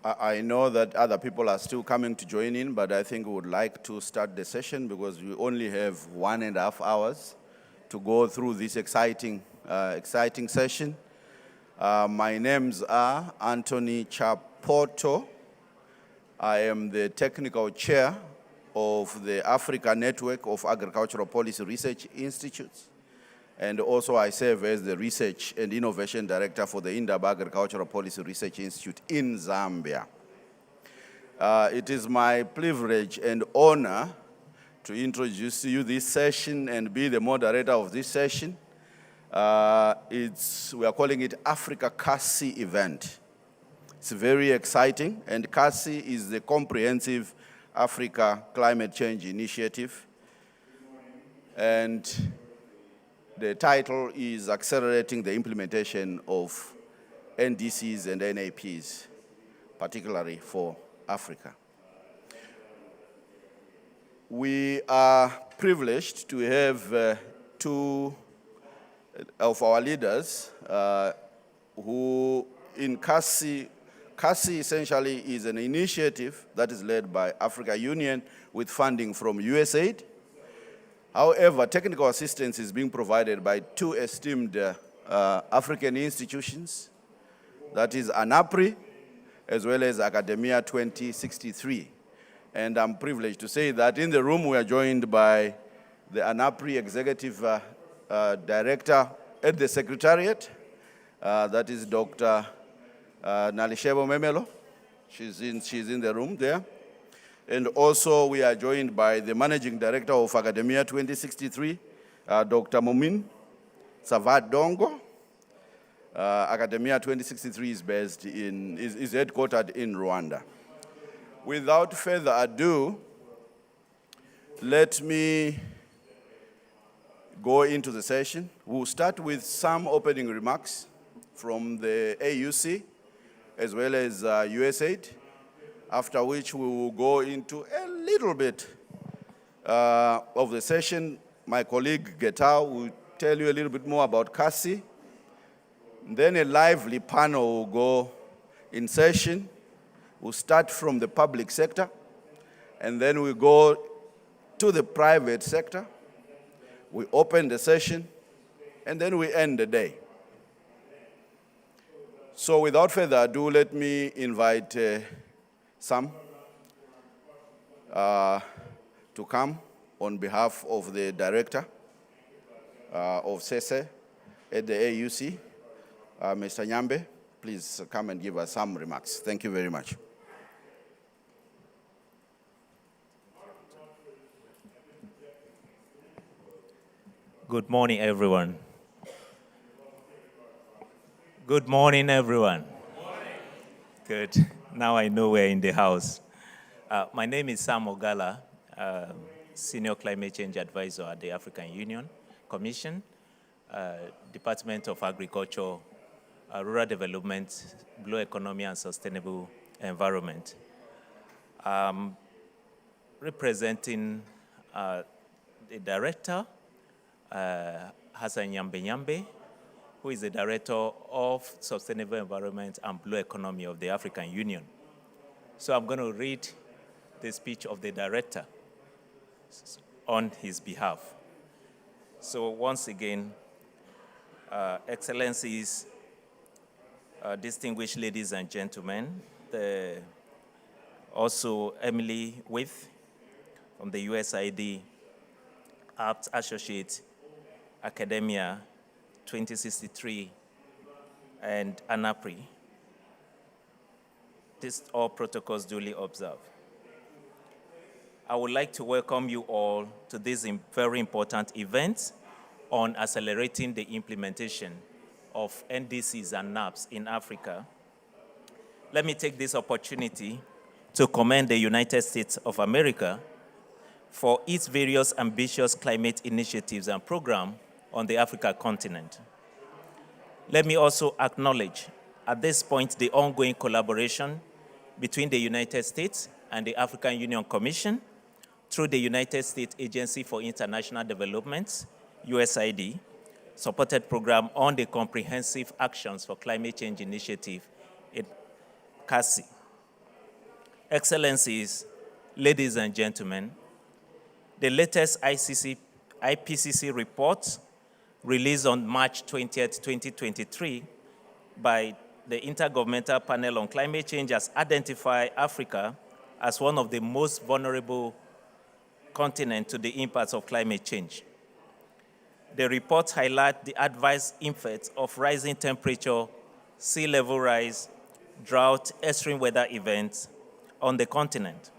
I know that other people are still coming to join in, but I think we would like to start the session because we only have 1.5 hours to go through this exciting session. My names are Anthony Chapoto. I am the technical chair of the Africa Network of Agricultural Policy Research Institutes. And also I serve as the Research and Innovation Director for the Indaba Agricultural Policy Research Institute in Zambia. It is my privilege and honor to introduce to you this session and be the moderator of this session. We are calling it Africa CACCI event. It's very exciting, and CACCI is the Comprehensive Africa Climate Change Initiative. And the title is Accelerating the Implementation of NDCs and NAPs, particularly for Africa. We are privileged to have two of our leaders who in CACCI. CACCI essentially is an initiative that is led by Africa Union with funding from USAID. However, technical assistance is being provided by two esteemed African institutions, that is ANAPRI, as well as Academia 2063. And I'm privileged to say that in the room we are joined by the ANAPRI Executive Director at the Secretariat, that is Dr. Nalishebo Memelo. She's in the room there. And also we are joined by the Managing Director of Academia 2063, Dr. Mumin Savadongo. Academia 2063 is headquartered in Rwanda. Without further ado, let me go into the session. We'll start with some opening remarks from the AUC as well as USAID. After which we will go into a little bit of the session. My colleague Getao will tell you a little bit more about CACCI. Then a lively panel will go in session. We'll start from the public sector, and then we go to the private sector. We open the session, and then we end the day. So without further ado, let me invite Sam to come on behalf of the director of CESE at the AUC, Mr. Nyambe. Please come and give us some remarks. Thank you very much. Good morning, everyone. Good morning, everyone. Good morning. Good. Now I know we're in the house. My name is Sam Ogala, Senior Climate Change Advisor at the African Union Commission, Department of Agriculture, Rural Development, Blue Economy and Sustainable Environment. Representing the Director, Hassan Nyambe, who is the Director of Sustainable Environment and Blue Economy of the African Union. So I'm going to read the speech of the Director on his behalf. So once again, Excellencies, distinguished ladies and gentlemen, also Emily With from the USAID, Apt Associate, Academia 2063, and ANAPRI. These all protocols duly observed. I would like to welcome you all to this very important event on accelerating the implementation of NDCs and NAPs in Africa. Let me take this opportunity to commend the United States of America for its various ambitious climate initiatives and programs on the Africa continent. Let me also acknowledge at this point the ongoing collaboration between the United States and the African Union Commission through the United States Agency for International Development, USAID, supported program on the Comprehensive Actions for Climate Change Initiative, CACCI. Excellencies, ladies and gentlemen, the latest IPCC report released on March 20th, 2023 by the Intergovernmental Panel on Climate Change has identified Africa as one of the most vulnerable continents to the impacts of climate change. The report highlights the adverse effects of rising temperature, sea level rise, drought, extreme weather events on the continent.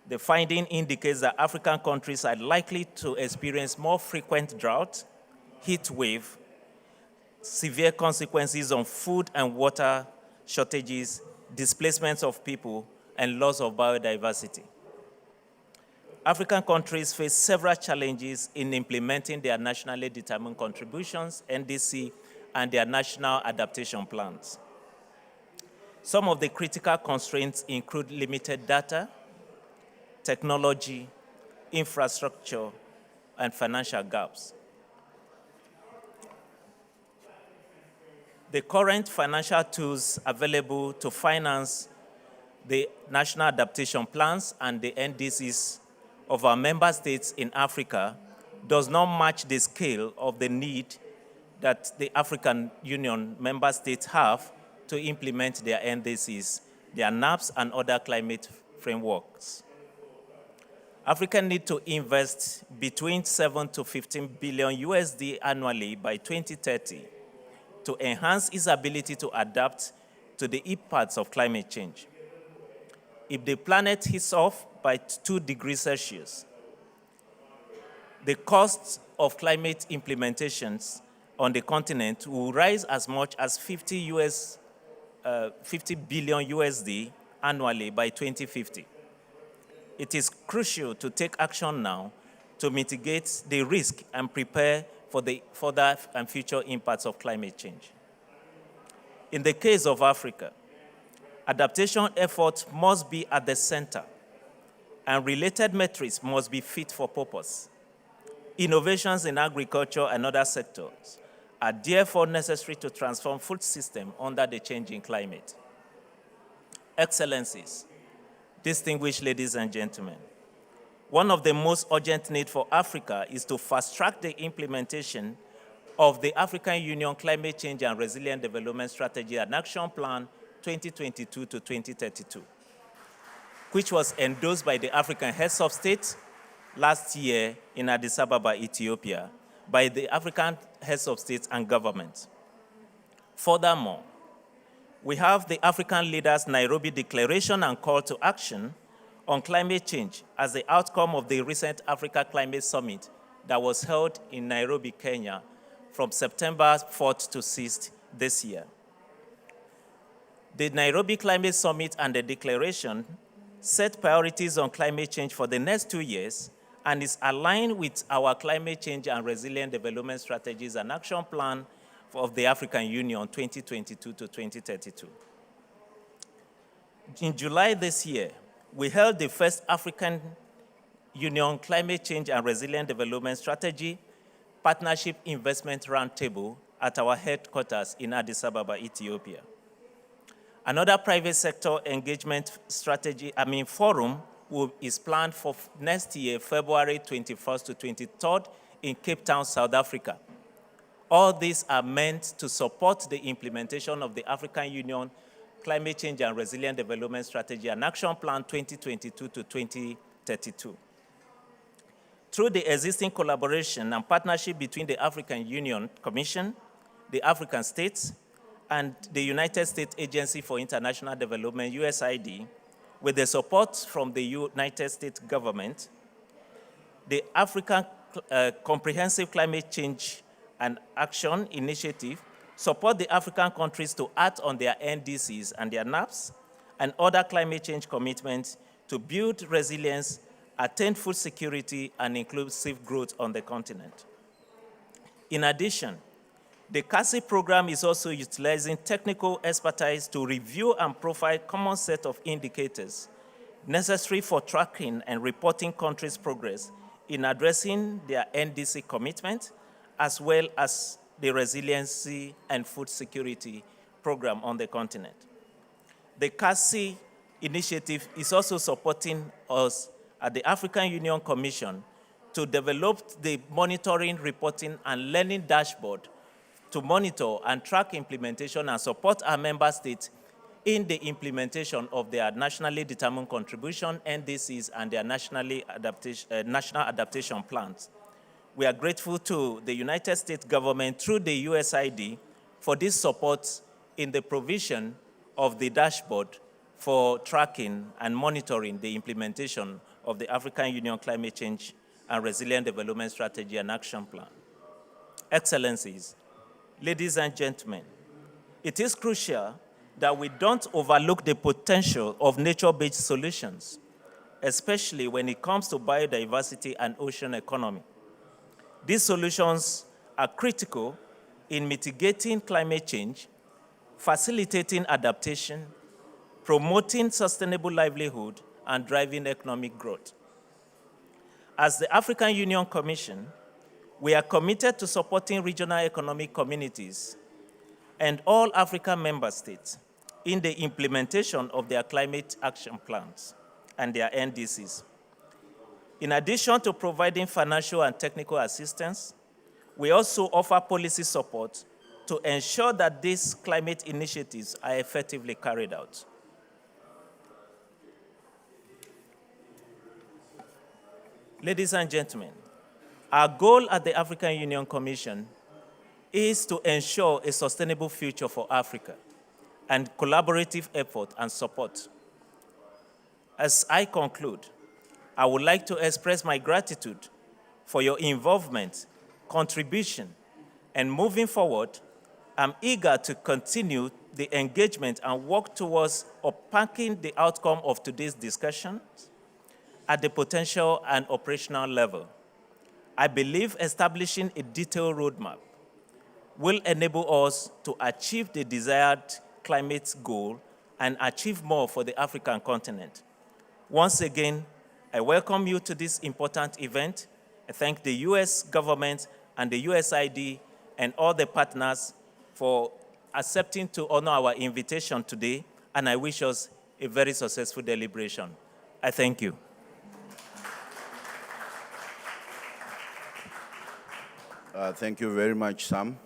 The finding indicates that African countries are likely to experience more frequent drought, heat wave, severe consequences on food and water shortages, displacements of people, and loss of biodiversity. African countries face several challenges in implementing their nationally determined contributions, NDC, and their national adaptation plans. Some of the critical constraints include limited data, technology, infrastructure, and financial gaps. The current financial tools available to finance the national adaptation plans and the NDCs of our member states in Africa does not match the scale of the need that the African Union member states have to implement their NDCs, their NAPs, and other climate frameworks. Africa needs to invest between 7 to 15 billion USD annually by 2030 to enhance its ability to adapt to the impacts of climate change. If the planet heats off by 2 degrees Celsius, the cost of climate implementations on the continent will rise as much as 50 billion USD annually by 2050. It is crucial to take action now to mitigate the risk and prepare for the further and future impacts of climate change. In the case of Africa, adaptation efforts must be at the center, and related metrics must be fit for purpose. Innovations in agriculture and other sectors are therefore necessary to transform food systems under the changing climate. Excellencies, distinguished ladies and gentlemen, one of the most urgent needs for Africa is to fast-track the implementation of the African Union Climate Change and Resilient Development Strategy and Action Plan 2022 to 2032, which was endorsed by the African heads of state last year in Addis Ababa, Ethiopia, by the African heads of state and government. Furthermore, we have the African Leaders Nairobi Declaration and Call to Action on climate change as the outcome of the recent Africa Climate Summit that was held in Nairobi, Kenya, from September 4th to 6th this year. The Nairobi Climate Summit and the declaration set priorities on climate change for the next 2 years and is aligned with our climate change and resilient development strategies and action plan of the African Union 2022 to 2032. In July this year, we held the first African Union Climate Change and Resilient Development Strategy Partnership Investment Roundtable at our headquarters in Addis Ababa, Ethiopia. Another private sector engagement forum is planned for next year, February 21st to 23rd in Cape Town, South Africa. All these are meant to support the implementation of the African Union Climate Change and Resilient Development Strategy and Action Plan 2022 to 2032. Through the existing collaboration and partnership between the African Union Commission, the African states, and the United States Agency for International Development, USAID, with the support from the United States government, the African Comprehensive Climate Change and Action Initiative support the African countries to act on their NDCs and their NAPs and other climate change commitments to build resilience, attain food security, and inclusive growth on the continent. In addition, the CACCI program is also utilizing technical expertise to review and profile a common set of indicators necessary for tracking and reporting countries' progress in addressing their NDC commitment, as well as the resiliency and food security program on the continent. The CACCI initiative is also supporting us at the African Union Commission to develop the monitoring, reporting, and learning dashboard to monitor and track implementation and support our member states in the implementation of their nationally determined contribution, NDCs, and their national adaptation plans. We are grateful to the United States government through the USAID for this support in the provision of the dashboard for tracking and monitoring the implementation of the African Union Climate Change and Resilient Development Strategy and Action Plan. Excellencies, ladies and gentlemen, it is crucial that we don't overlook the potential of nature-based solutions, especially when it comes to biodiversity and ocean economy. These solutions are critical in mitigating climate change, facilitating adaptation, promoting sustainable livelihood, and driving economic growth. As the African Union Commission, we are committed to supporting regional economic communities and all African member states in the implementation of their climate action plans and their NDCs. In addition to providing financial and technical assistance, we also offer policy support to ensure that these climate initiatives are effectively carried out. Ladies and gentlemen, our goal at the African Union Commission is to ensure a sustainable future for Africa and collaborative effort and support. As I conclude, I would like to express my gratitude for your involvement, contribution, and moving forward, I'm eager to continue the engagement and work towards unpacking the outcome of today's discussion at the potential and operational level. I believe establishing a detailed roadmap will enable us to achieve the desired climate goal and achieve more for the African continent. Once again, I welcome you to this important event. I thank the US government and the USAID and all the partners for accepting to honor our invitation today, and I wish us a very successful deliberation. I thank you. Thank you very much, Sam,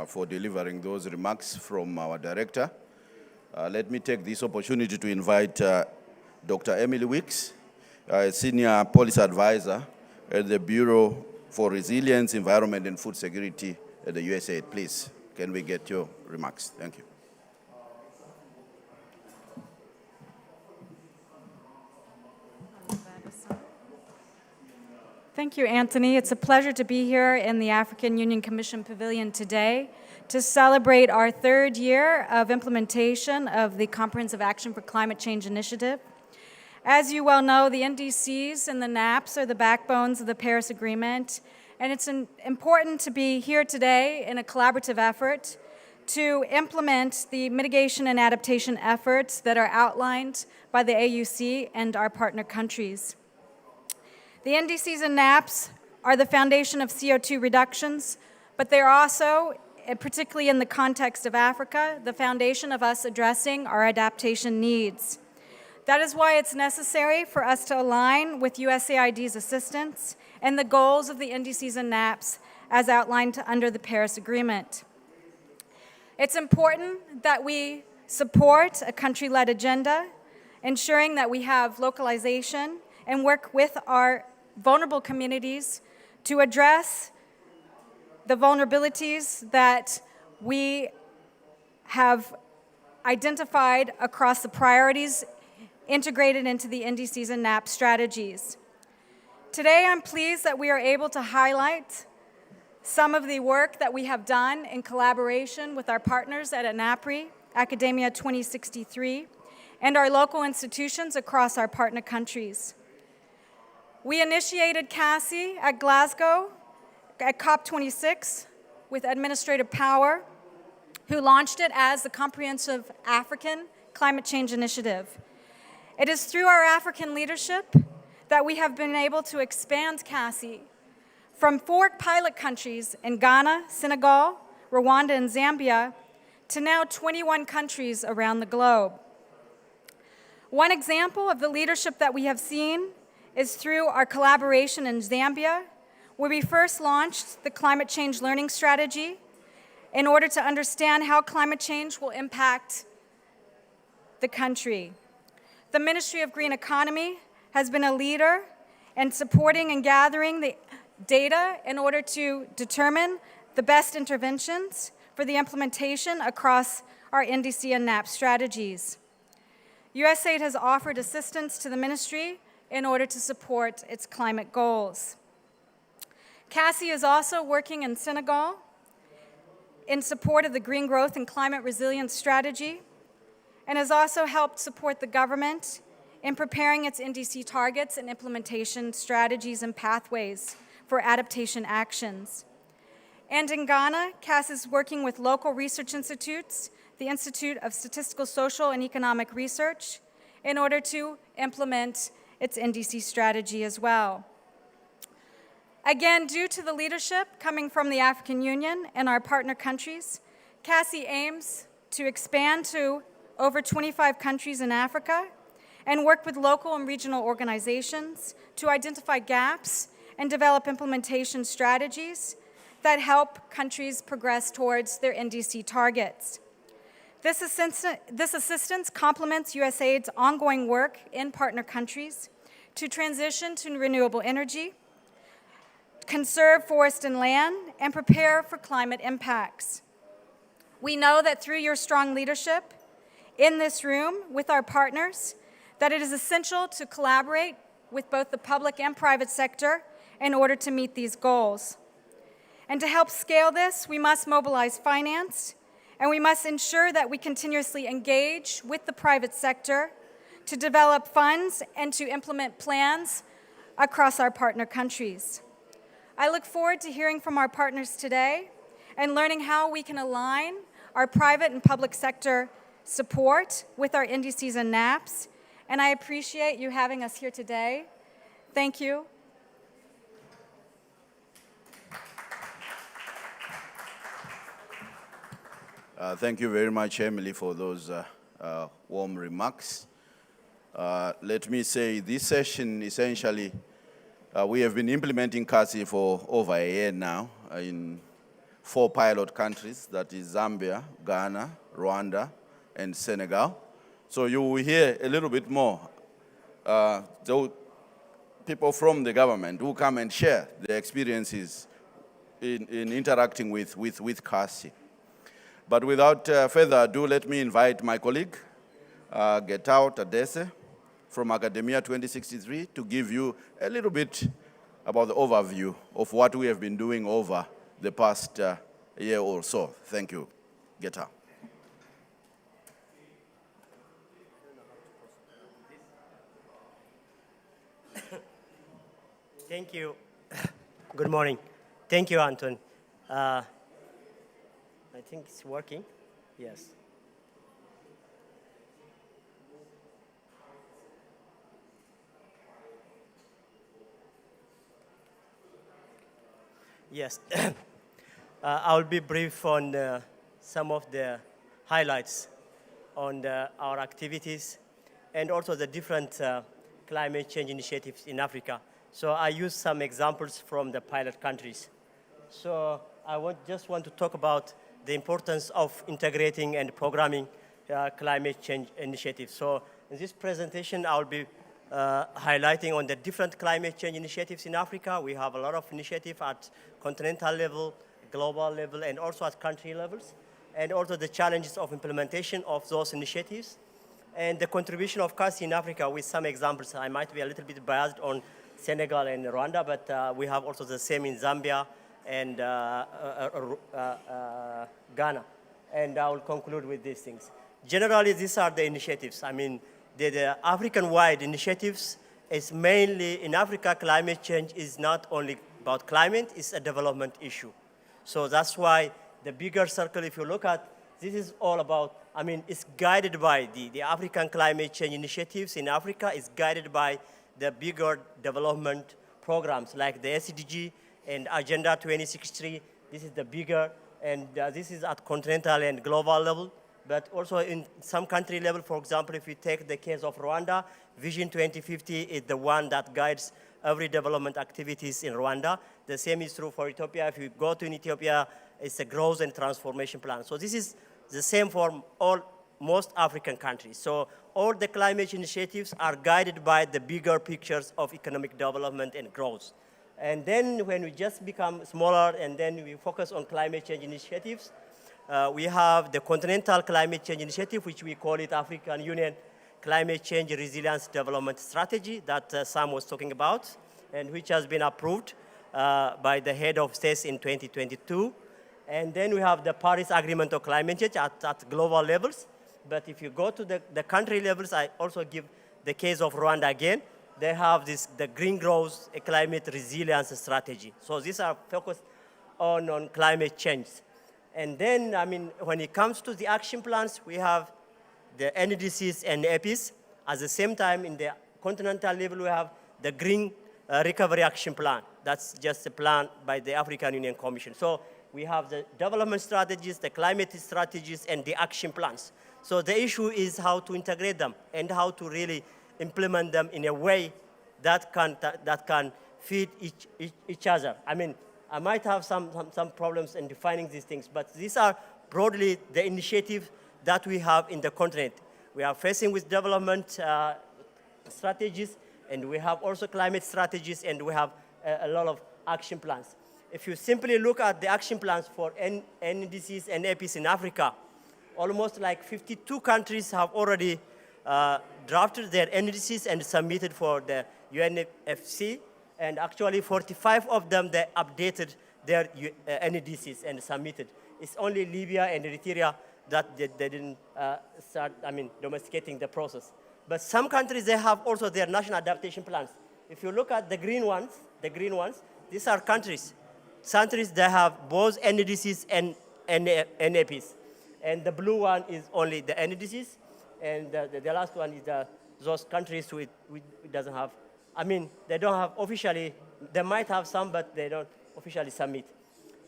for delivering those remarks from our director. Let me take this opportunity to invite Dr. Emily Weeks, Senior Policy Advisor at the Bureau for Resilience, Environment, and Food Security at the USAID. Please, can we get your remarks? Thank you. Thank you, Anthony. It's a pleasure to be here in the African Union Commission Pavilion today to celebrate our third year of implementation of the Comprehensive Action for Climate Change Initiative. As you well know, the NDCs and the NAPs are the backbones of the Paris Agreement, and it's important to be here today in a collaborative effort to implement the mitigation and adaptation efforts that are outlined by the AUC and our partner countries. The NDCs and NAPs are the foundation of CO2 reductions, but they're also, particularly in the context of Africa, the foundation of us addressing our adaptation needs. That is why it's necessary for us to align with USAID's assistance and the goals of the NDCs and NAPs as outlined under the Paris Agreement. It's important that we support a country-led agenda, ensuring that we have localization and work with our vulnerable communities to address the vulnerabilities that we have identified across the priorities integrated into the NDCs and NAP strategies. Today, I'm pleased that we are able to highlight some of the work that we have done in collaboration with our partners at ANAPRI, Academia 2063, and our local institutions across our partner countries. We initiated CACCI at Glasgow at COP28 with administrative power, who launched it as the Comprehensive African Climate Change Initiative. It is through our African leadership that we have been able to expand CACCI from 4 pilot countries in Ghana, Senegal, Rwanda, and Zambia to now 21 countries around the globe. One example of the leadership that we have seen is through our collaboration in Zambia, where we first launched the Climate Change Learning Strategy in order to understand how climate change will impact the country. The Ministry of Green Economy has been a leader in supporting and gathering the data in order to determine the best interventions for the implementation across our NDC and NAP strategies. USAID has offered assistance to the ministry in order to support its climate goals. CACCI is also working in Senegal in support of the Green Growth and Climate Resilience Strategy, and has also helped support the government in preparing its NDC targets and implementation strategies and pathways for adaptation actions. And in Ghana, CAS is working with local research institutes, the Institute of Statistical, Social, and Economic Research, in order to implement its NDC strategy as well. Again, due to the leadership coming from the African Union and our partner countries, CACCI aims to expand to over 25 countries in Africa and work with local and regional organizations to identify gaps and develop implementation strategies that help countries progress towards their NDC targets. This assistance complements USAID's ongoing work in partner countries to transition to renewable energy, conserve forest and land, and prepare for climate impacts. We know that through your strong leadership in this room with our partners, that it is essential to collaborate with both the public and private sector in order to meet these goals. And to help scale this, we must mobilize finance, and we must ensure that we continuously engage with the private sector to develop funds and to implement plans across our partner countries. I look forward to hearing from our partners today and learning how we can align our private and public sector support with our NDCs and NAPs, and I appreciate you having us here today. Thank you. Thank you very much, Emily, for those warm remarks. Let me say this session, essentially, we have been implementing CACCI for over a year now in 4 pilot countries, that is Zambia, Ghana, Rwanda, and Senegal. So you will hear a little bit more. People from the government who come and share their experiences in interacting with CACCI. But without further ado, let me invite my colleague, Getao Tadese, from Academia 2063, to give you a little bit about the overview of what we have been doing over the past year or so. Thank you. Getao. Thank you. Good morning. Thank you, Anton. I think it's working. Yes. Yes. I will be brief on some of the highlights on our activities and also the different climate change initiatives in Africa. So I use some examples from the pilot countries. So I just want to talk about the importance of integrating and programming climate change initiatives. So in this presentation, I'll be highlighting on the different climate change initiatives in Africa. We have a lot of initiatives at continental level, global level, and also at country levels, and also the challenges of implementation of those initiatives, and the contribution of CACCI in Africa with some examples. I might be a little bit biased on Senegal and Rwanda, but we have also the same in Zambia and Ghana. And I will conclude with these things. Generally, these are the initiatives. I mean, the African-wide initiatives is mainly, in Africa, climate change is not only about climate, it's a development issue. So that's why the bigger circle, if you look at, this is all about, I mean, it's guided by the African climate change initiatives in Africa, is guided by the bigger development programs like the SDG and Agenda 2063. This is the bigger, and this is at continental and global level. but also in some country level. For example, if you take the case of Rwanda, Vision 2050 is the one that guides every development activities in Rwanda. The same is true for Ethiopia. If you go to Ethiopia, it's a growth and transformation plan. So this is the same for most African countries. So all the climate change initiatives are guided by the bigger pictures of economic development and growth. And then when we just become smaller and then we focus on climate change initiatives, we have the Continental Climate Change Initiative, which we call it African Union Climate Change Resilience Development Strategy that Sam was talking about, and which has been approved by the head of states in 2022. And then we have the Paris Agreement on Climate Change at global levels. But if you go to the country levels, I also give the case of Rwanda again. They have the Green Growth Climate Resilience Strategy. So these are focused on climate change. And then, I mean, when it comes to the action plans, we have the NDCs and EPIs. At the same time, in the continental level, we have the Green Recovery Action Plan. That's just a plan by the African Union Commission. So we have the development strategies, the climate strategies, and the action plans. So the issue is how to integrate them and how to really implement them in a way that can feed each other. I mean, I might have some problems in defining these things, but these are broadly the initiatives that we have in the continent. We are facing with development strategies, and we have also climate strategies, and we have a lot of action plans. If you simply look at the action plans for NDCs and APs in Africa, almost like 52 countries have already drafted their NDCs and submitted for the UNFC, and actually 45 of them, they updated their NDCs and submitted. It's only Libya and Eritrea that they didn't start, domesticating the process. But some countries, they have also their national adaptation plans. If you look at the green ones, these are countries that have both NDCs and NAPs. And the blue one is only the NDCs, and the last one is those countries who it doesn't have. I mean, they don't have officially, they might have some, but they don't officially submit.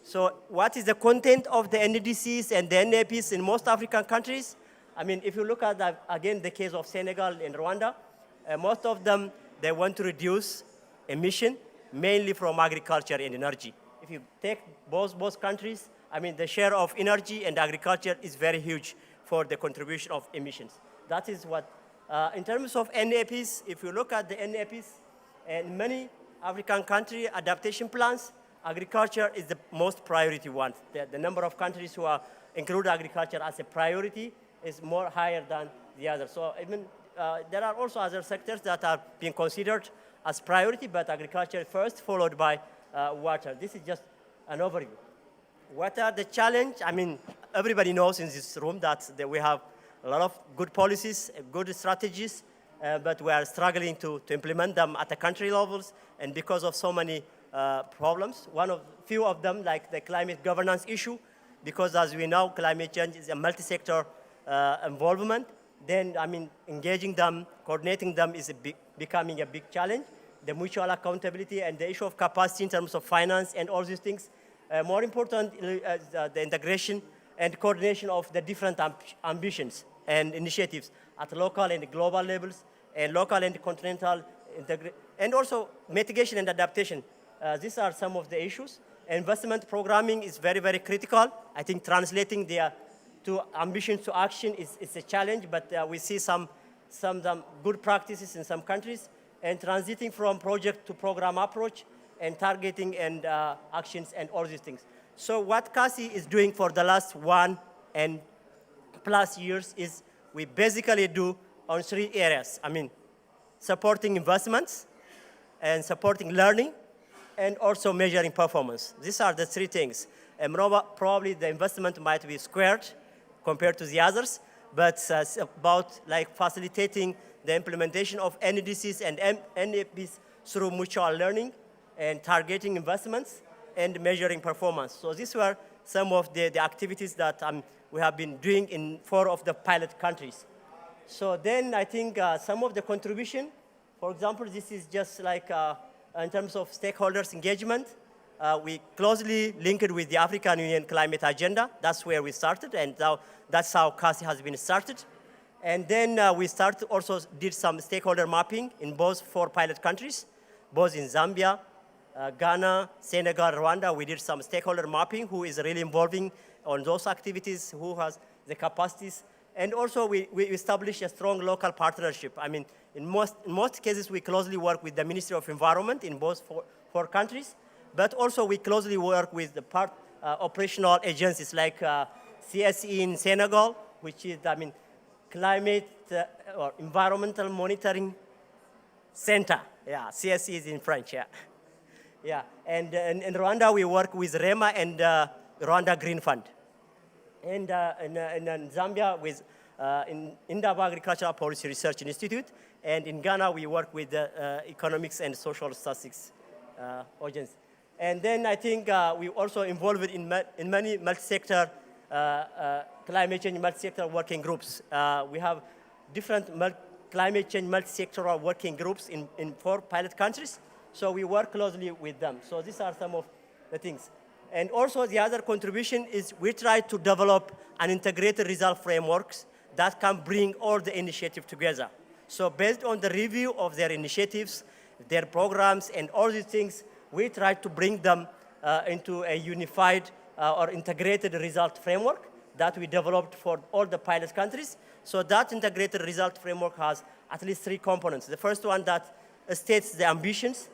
So what is the content of the NDCs and the NAPs in most African countries? I mean, if you look at, again, the case of Senegal and Rwanda, most of them, they want to reduce emission, mainly from agriculture and energy. If you take both countries, I mean, the share of energy and agriculture is very huge for the contribution of emissions. That is what, in terms of NAPs, if you look at the NAPs, in many African country adaptation plans, agriculture is the most priority one. The number of countries who include agriculture as a priority is more higher than the others. So even there are also other sectors that are being considered as priority, but agriculture first, followed by water. This is just an overview. What are the challenges? I mean, everybody knows in this room that we have a lot of good policies, good strategies, but we are struggling to implement them at the country levels, and because of so many problems. Few of them, like the climate governance issue, because as we know, climate change is a multi-sector involvement. Then, I mean, engaging them, coordinating them is becoming a big challenge. The mutual accountability and the issue of capacity in terms of finance and all these things. More important, the integration and coordination of the different ambitions and initiatives at local and global levels, and local and continental, and also mitigation and adaptation. These are some of the issues. Investment programming is very, very critical. I think translating the two ambitions to action is a challenge, but we see some good practices in some countries, and transiting from project to program approach, and targeting and actions and all these things. So what CACCI is doing for the last 1+ years is we basically do on 3 areas. I mean, supporting investments and supporting learning, and also measuring performance. These are the 3 things. And probably the investment might be squared compared to the others, but it's about like facilitating the implementation of NDCs and NAPs through mutual learning and targeting investments and measuring performance. So these were some of the activities that we have been doing in 4 of the pilot countries. So then I think some of the contribution, for example, this is just like in terms of stakeholders engagement. we closely linked with the African Union climate agenda. That's where we started, and now that's how CACCI has been started. And then we also did some stakeholder mapping in both 4 pilot countries, both in Zambia, Ghana, Senegal, Rwanda. We did some stakeholder mapping, who is really involving on those activities, who has the capacities. And also we established a strong local partnership. I mean, in most cases, we closely work with the Ministry of Environment in both 4 countries, but also we closely work with the operational agencies like CSE in Senegal, which is, I mean, Climate or Environmental Monitoring Center. Yeah, CSE is in French, yeah. Yeah, and in Rwanda, we work with REMA and Rwanda Green Fund. And in Zambia, with Indaba Agricultural Policy Research Institute. And in Ghana, we work with the Economics and Social Statistics Agency. And then I think we also involved in many multi-sector climate change multi-sector working groups. We have different climate change multi-sectoral working groups in 4 pilot countries. So we work closely with them. So these are some of the things. And also the other contribution is we try to develop an integrated result frameworks that can bring all the initiatives together. So based on the review of their initiatives, their programs, and all these things, we try to bring them into a unified or integrated result framework that we developed for all the pilot countries. So that integrated result framework has at least 3 components. The first one that states the ambitions,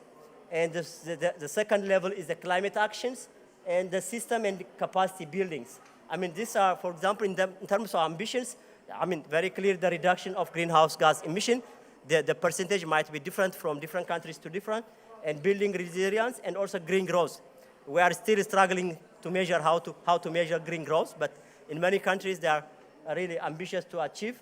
and the second level is the climate actions, and the system and capacity buildings. I mean, these are, for example, in terms of ambitions, I mean, very clear the reduction of greenhouse gas emission. The percentage might be different from different countries to different, and building resilience and also green growth. We are still struggling to measure how to measure green growth, but in many countries they are really ambitious to achieve.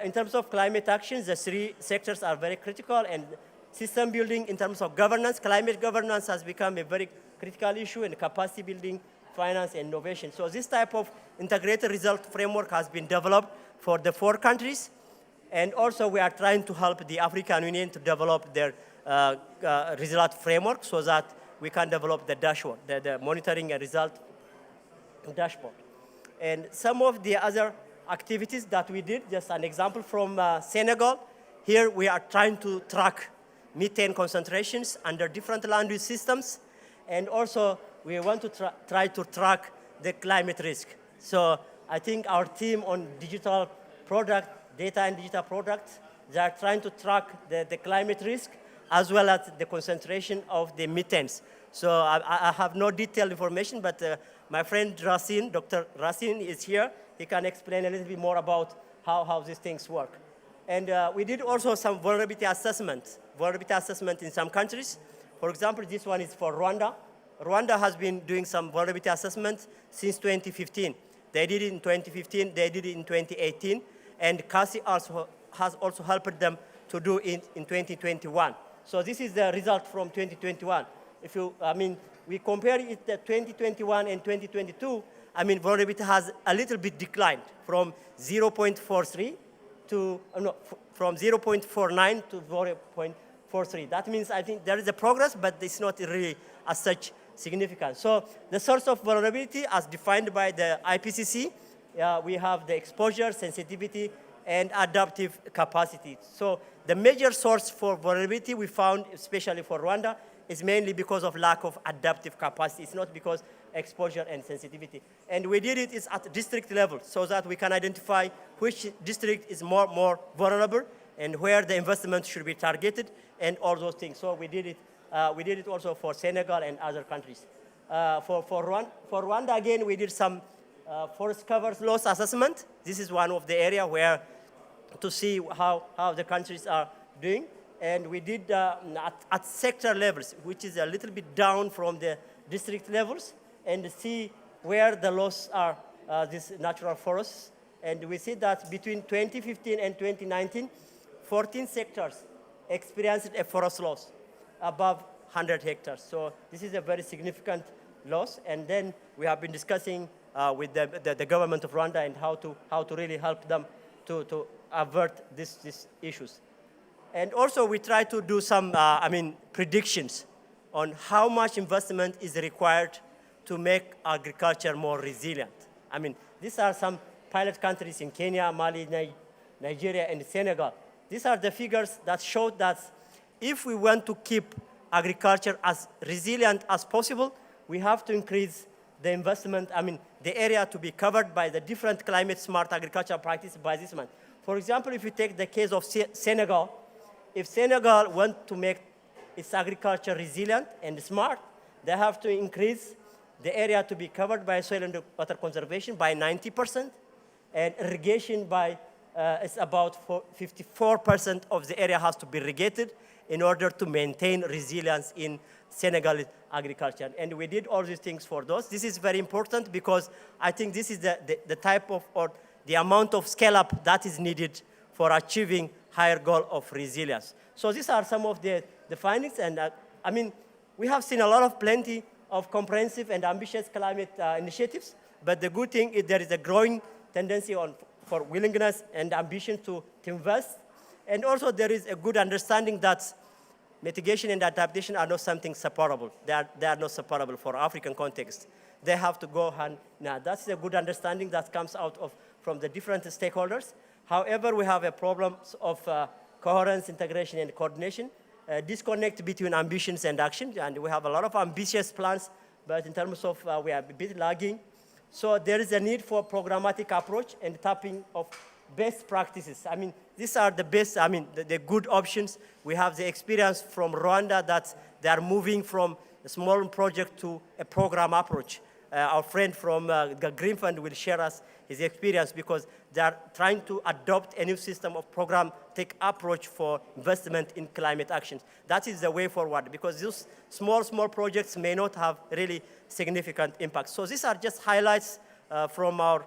In terms of climate actions, the 3 sectors are very critical, and system building in terms of governance, climate governance has become a very critical issue, and capacity building, finance, and innovation. So this type of integrated result framework has been developed for the 4 countries. And also we are trying to help the African Union to develop their result framework so that we can develop the dashboard, the monitoring and result dashboard. And some of the other activities that we did, just an example from Senegal. Here we are trying to track methane concentrations under different land use systems. And also we want to try to track the climate risk. So I think our team on digital product, data and digital products, they are trying to track the climate risk as well as the concentration of the methanes. So I have no detailed information, but my friend Racine, Dr. Racine is here. He can explain a little bit more about how these things work. And we did also some vulnerability assessment in some countries. For example, this one is for Rwanda. Rwanda has been doing some vulnerability assessment since 2015. They did it in 2015, they did it in 2018, and CACCI has also helped them to do it in 2021. So this is the result from 2021. We compare it to 2021 and 2022, vulnerability has a little bit declined from 0.43 to, from 0.49 to 0.43. That means I think there is a progress, but it's not really as such significant. So the source of vulnerability as defined by the IPCC, we have the exposure, sensitivity, and adaptive capacity. So the major source for vulnerability we found, especially for Rwanda, is mainly because of lack of adaptive capacity. It's not because exposure and sensitivity. And we did it at district level so that we can identify which district is more vulnerable and where the investment should be targeted and all those things. So we did it also for Senegal and other countries. For Rwanda, again, we did some forest cover loss assessment. This is one of the area where to see how the countries are doing. And we did at sector levels, which is a little bit down from the district levels, and see where the loss are, these natural forests. And we see that between 2015 and 2019, 14 sectors experienced a forest loss above 100 hectares. So this is a very significant loss. And then we have been discussing with the government of Rwanda and how to really help them to avert these issues. And also we try to do some predictions on how much investment is required to make agriculture more resilient. I mean, these are some pilot countries in Kenya, Mali, Nigeria, and Senegal. These are the figures that show that if we want to keep agriculture as resilient as possible, we have to increase the investment, the area to be covered by the different climate-smart agricultural practices by this month. For example, if you take the case of Senegal, if Senegal wants to make its agriculture resilient and smart, they have to increase the area to be covered by soil and water conservation by 90%, and irrigation by, it's about 54% of the area has to be irrigated in order to maintain resilience in Senegal agriculture. And we did all these things for those. This is very important because I think this is the type of, or the amount of scale up that is needed for achieving higher goal of resilience. So these are some of the findings, and we have seen plenty of comprehensive and ambitious climate initiatives, but the good thing is there is a growing tendency for willingness and ambition to invest, and also there is a good understanding that mitigation and adaptation are not something separable. They are not separable for African context. They have to go hand in hand. That's a good understanding that comes out from the different stakeholders. However, we have a problem of coherence, integration, and coordination, disconnect between ambitions and action, and we have a lot of ambitious plans, but in terms of we are a bit lagging. So there is a need for programmatic approach and tapping of best practices. These are the best, the good options. We have the experience from Rwanda that they are moving from a small project to a program approach. Our friend from the Green Fund will share us his experience because they are trying to adopt a new system of programmatic approach for investment in climate actions. That is the way forward because those small projects may not have really significant impact. So these are just highlights from our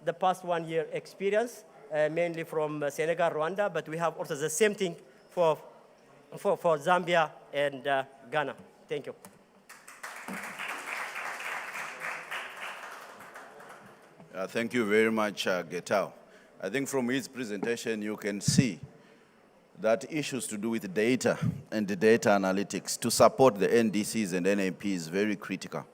the past 1 year experience, mainly from Senegal, Rwanda, but we have also the same thing for Zambia and Ghana. Thank you. Thank you very much, Getao. I think from his presentation, you can see that issues to do with data and the data analytics to support the NDCs and NAP is very critical.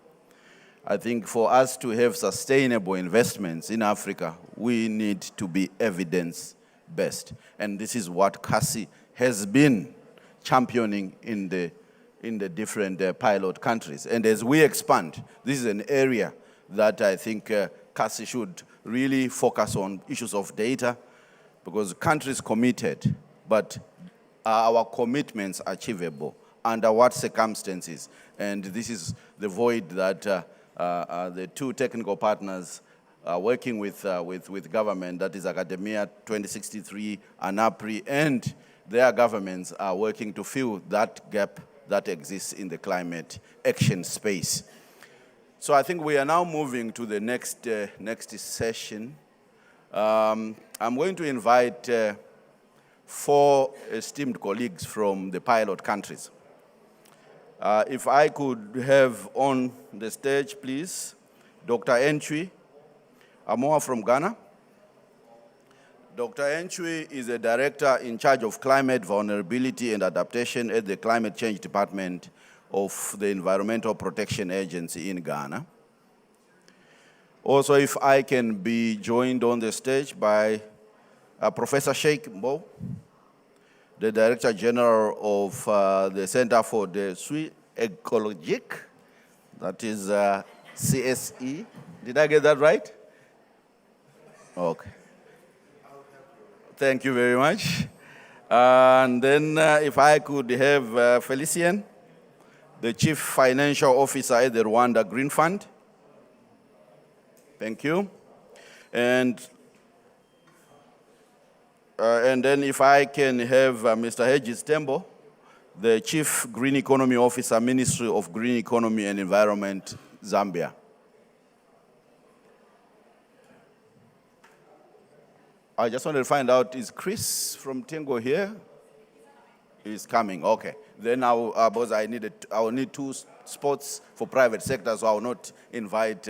I think for us to have sustainable investments in Africa, we need to be evidence-based. And this is what CACCI has been championing in the different pilot countries. And as we expand, this is an area that I think CACCI should really focus on issues of data because countries committed, but are our commitments achievable? Under what circumstances? And this is the void that the two technical partners working with government, that is Academia 2063, ANAPRI, and their governments are working to fill that gap that exists in the climate action space. So I think we are now moving to the next session. I'm going to invite 4 esteemed colleagues from the pilot countries. If I could have on the stage, please, Dr. Entwi Amoa from Ghana. Dr. Entwi is a director in charge of climate vulnerability and adaptation at the Climate Change Department of the Environmental Protection Agency in Ghana. Also, if I can be joined on the stage by Professor Sheikh Mbow, the Director General of the Center for the Suite Ecologique, that is CSE. Did I get that right? Okay. Thank you very much. And then if I could have Felicien, the Chief Financial Officer at the Rwanda Green Fund. Thank you. And then if I can have Mr. Hedges Tembo, the Chief Green Economy Officer, Ministry of Green Economy and Environment, Zambia. I just wanted to find out, is Chris from Tengo here? He's coming, okay. Then because I will need 2 spots for private sector, so I will not invite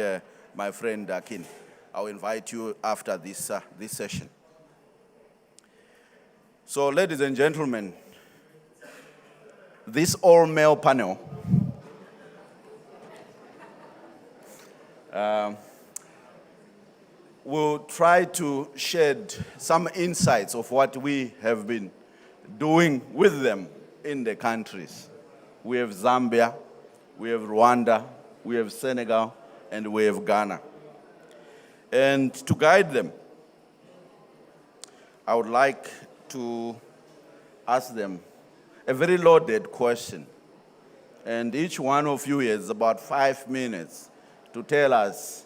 my friend Akin. I will invite you after this session. So, ladies and gentlemen, this all-male panel will try to shed some insights of what we have been doing with them in the countries. We have Zambia, we have Rwanda, we have Senegal, and we have Ghana. And to guide them, I would like to ask them a very loaded question. And each one of you has about 5 minutes to tell us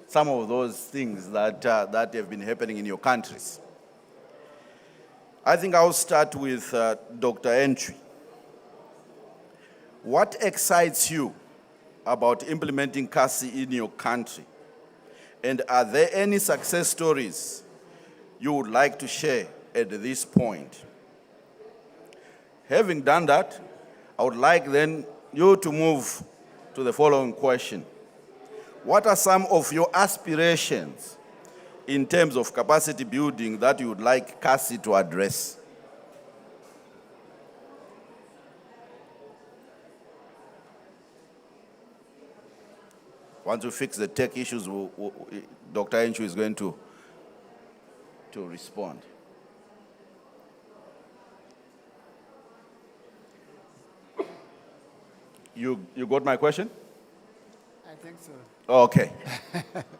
some of those things that have been happening in your countries. I think I'll start with Dr. Entry. What excites you about implementing CACCI in your country? And are there any success stories you would like to share at this point? Having done that, I would like then you to move to the following question. What are some of your aspirations in terms of capacity building that you would like CACCI to address? Once we fix the tech issues, Dr. Enchu is going to respond. You got my question? I think so. Okay.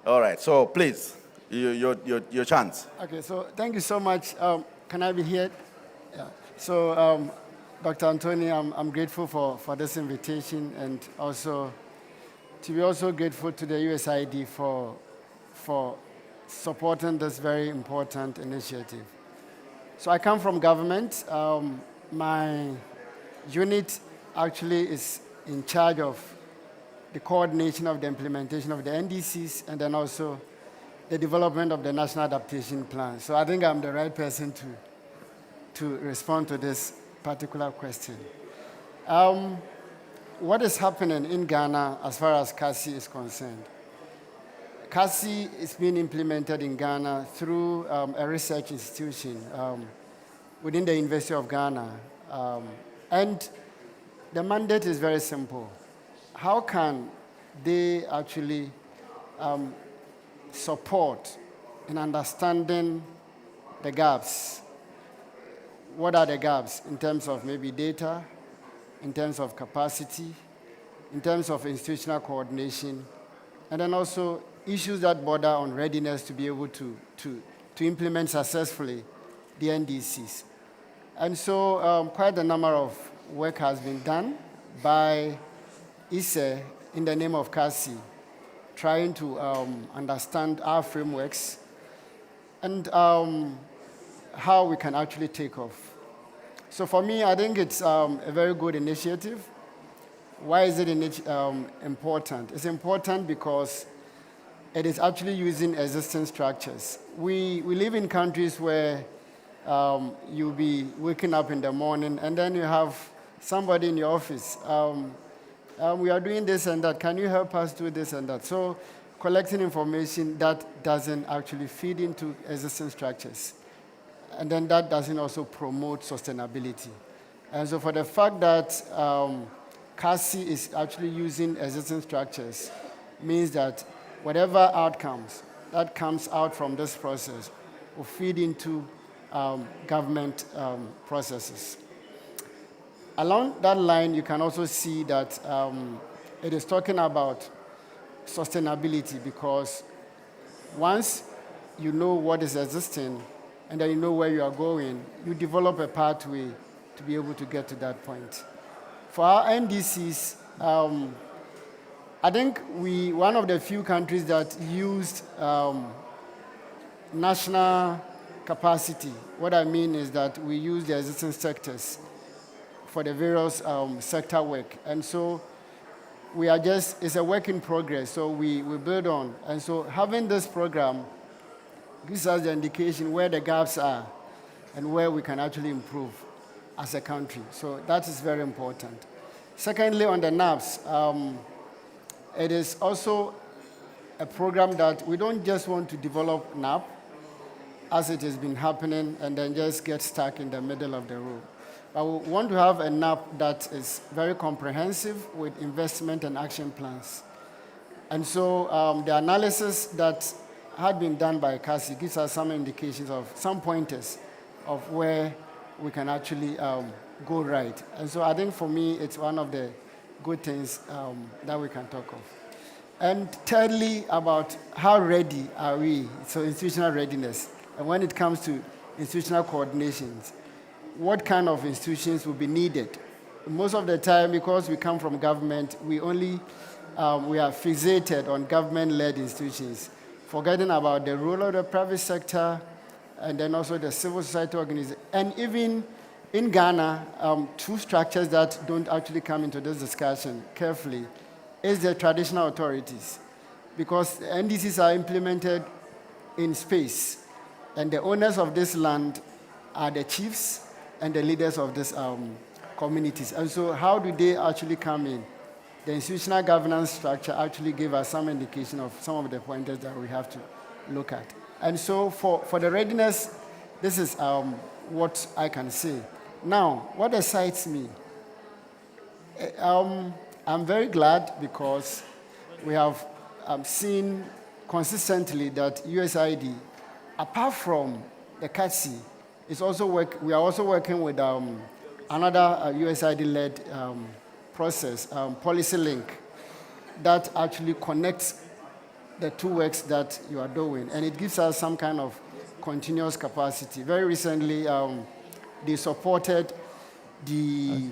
All right. So please, your chance. Okay, so thank you so much. Can I be here? Yeah. So, Dr. Anthony, I'm grateful for this invitation, and also to be also grateful to the USAID for supporting this very important initiative. So I come from government. My unit actually is in charge of the coordination of the implementation of the NDCs, and then also the development of the National Adaptation Plan. So I think I'm the right person to respond to this particular question. What is happening in Ghana as far as CACCI is concerned? CACCI is being implemented in Ghana through a research institution within the University of Ghana. And the mandate is very simple. How can they actually support in understanding the gaps? What are the gaps in terms of maybe data, in terms of capacity, in terms of institutional coordination, and then also issues that border on readiness to be able to implement successfully the NDCs. And so quite a number of work has been done by ISE in the name of CACCI, trying to understand our frameworks and how we can actually take off. So for me, I think it's a very good initiative. Why is it important? It's important because it is actually using existing structures. We live in countries where you'll be waking up in the morning and then you have somebody in your office. We are doing this and that. Can you help us do this and that? So collecting information that doesn't actually feed into existing structures. And then that doesn't also promote sustainability. And so for the fact that CACCI is actually using existing structures means that whatever outcomes that comes out from this process will feed into government processes. Along that line, you can also see that it is talking about sustainability, because once you know what is existing and then you know where you are going, you develop a pathway to be able to get to that point. For our NDCs, I think one of the few countries that used national capacity. What I mean is that we use the existing sectors for the various sector work. And so we are it's a work in progress, so we build on. And so having this program gives us the indication where the gaps are and where we can actually improve as a country. So that is very important. Secondly, on the NAPS, it is also a program that we don't just want to develop NAP as it has been happening and then just get stuck in the middle of the road. But we want to have a NAP that is very comprehensive with investment and action plans. And so the analysis that had been done by CACCI gives us some indications of some pointers of where we can actually go right. And so I think for me, it's one of the good things that we can talk of. And thirdly, about how ready are we, so institutional readiness. And when it comes to institutional coordinations, what kind of institutions will be needed? Most of the time, because we come from government, we are fixated on government-led institutions, forgetting about the role of the private sector and then also the civil society organization. And even in Ghana, two structures that don't actually come into this discussion carefully is the traditional authorities, because the NDCs are implemented in space, and the owners of this land are the chiefs and the leaders of these communities. And so how do they actually come in? The institutional governance structure actually gave us some indication of some of the pointers that we have to look at. And so for the readiness, this is what I can say. Now, what excites me? I'm very glad because we have seen consistently that USAID, apart from the CACCI, we are also working with another USAID-led process, Policy Link, that actually connects the two works that you are doing, and it gives us some kind of continuous capacity. Very recently, they supported the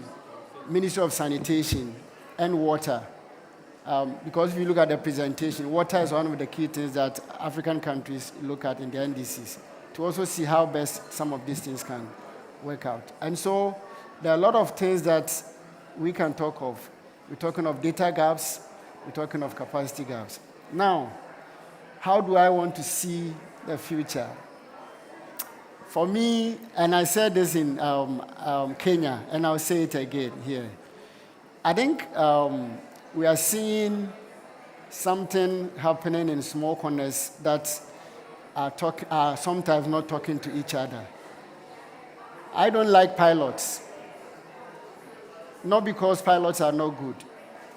Ministry of Sanitation and water, because if you look at the presentation, water is one of the key things that African countries look at in the NDCs, to also see how best some of these things can work out. And so there are a lot of things that we can talk of. We're talking of data gaps, we're talking of capacity gaps. Now, how do I want to see the future? For me, and I said this in Kenya, and I'll say it again here, I think we are seeing something happening in small corners that are sometimes not talking to each other. I don't like pilots. Not because pilots are not good,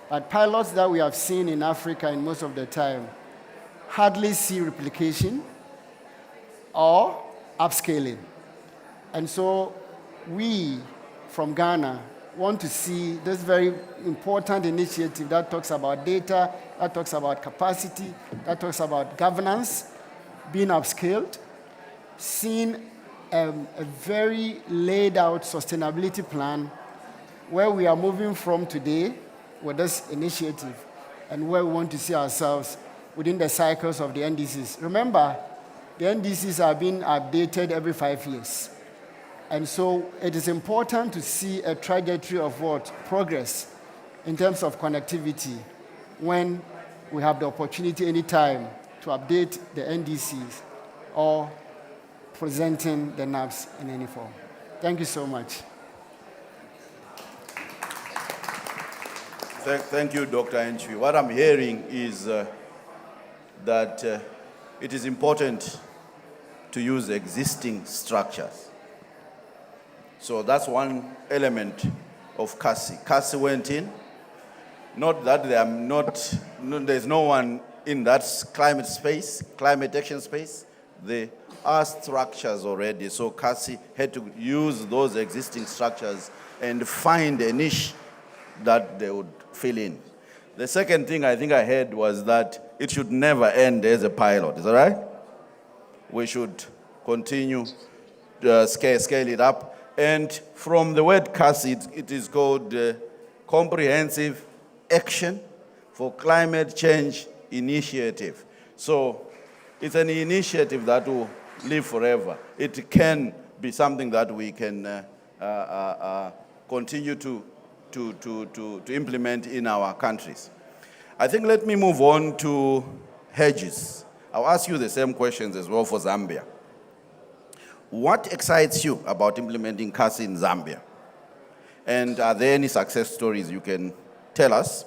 but pilots that we have seen in Africa in most of the time hardly see replication or upscaling. And so we, from Ghana, want to see this very important initiative that talks about data, that talks about capacity, that talks about governance, being upscaled, seeing a very laid out sustainability plan where we are moving from today with this initiative and where we want to see ourselves within the cycles of the NDCs. Remember, the NDCs are being updated every 5 years. And so it is important to see a trajectory of progress in terms of connectivity when we have the opportunity anytime to update the NDCs or presenting the NAPs in any form. Thank you so much. Thank you, Dr. Entry. What I'm hearing is that it is important to use existing structures. So that's one element of CACCI. CACCI went in, not that there's no one in that climate space, climate action space. There are structures already, so CACCI had to use those existing structures and find a niche that they would fill in. The second thing I think I heard was that it should never end as a pilot. Is that right? We should continue to scale it up. And from the word CACCI, it is called Comprehensive Action for Climate Change Initiative. So it's an initiative that will live forever. It can be something that we can continue to implement in our countries. I think let me move on to hedges. I'll ask you the same questions as well for Zambia. What excites you about implementing CACCI in Zambia? And are there any success stories you can tell us?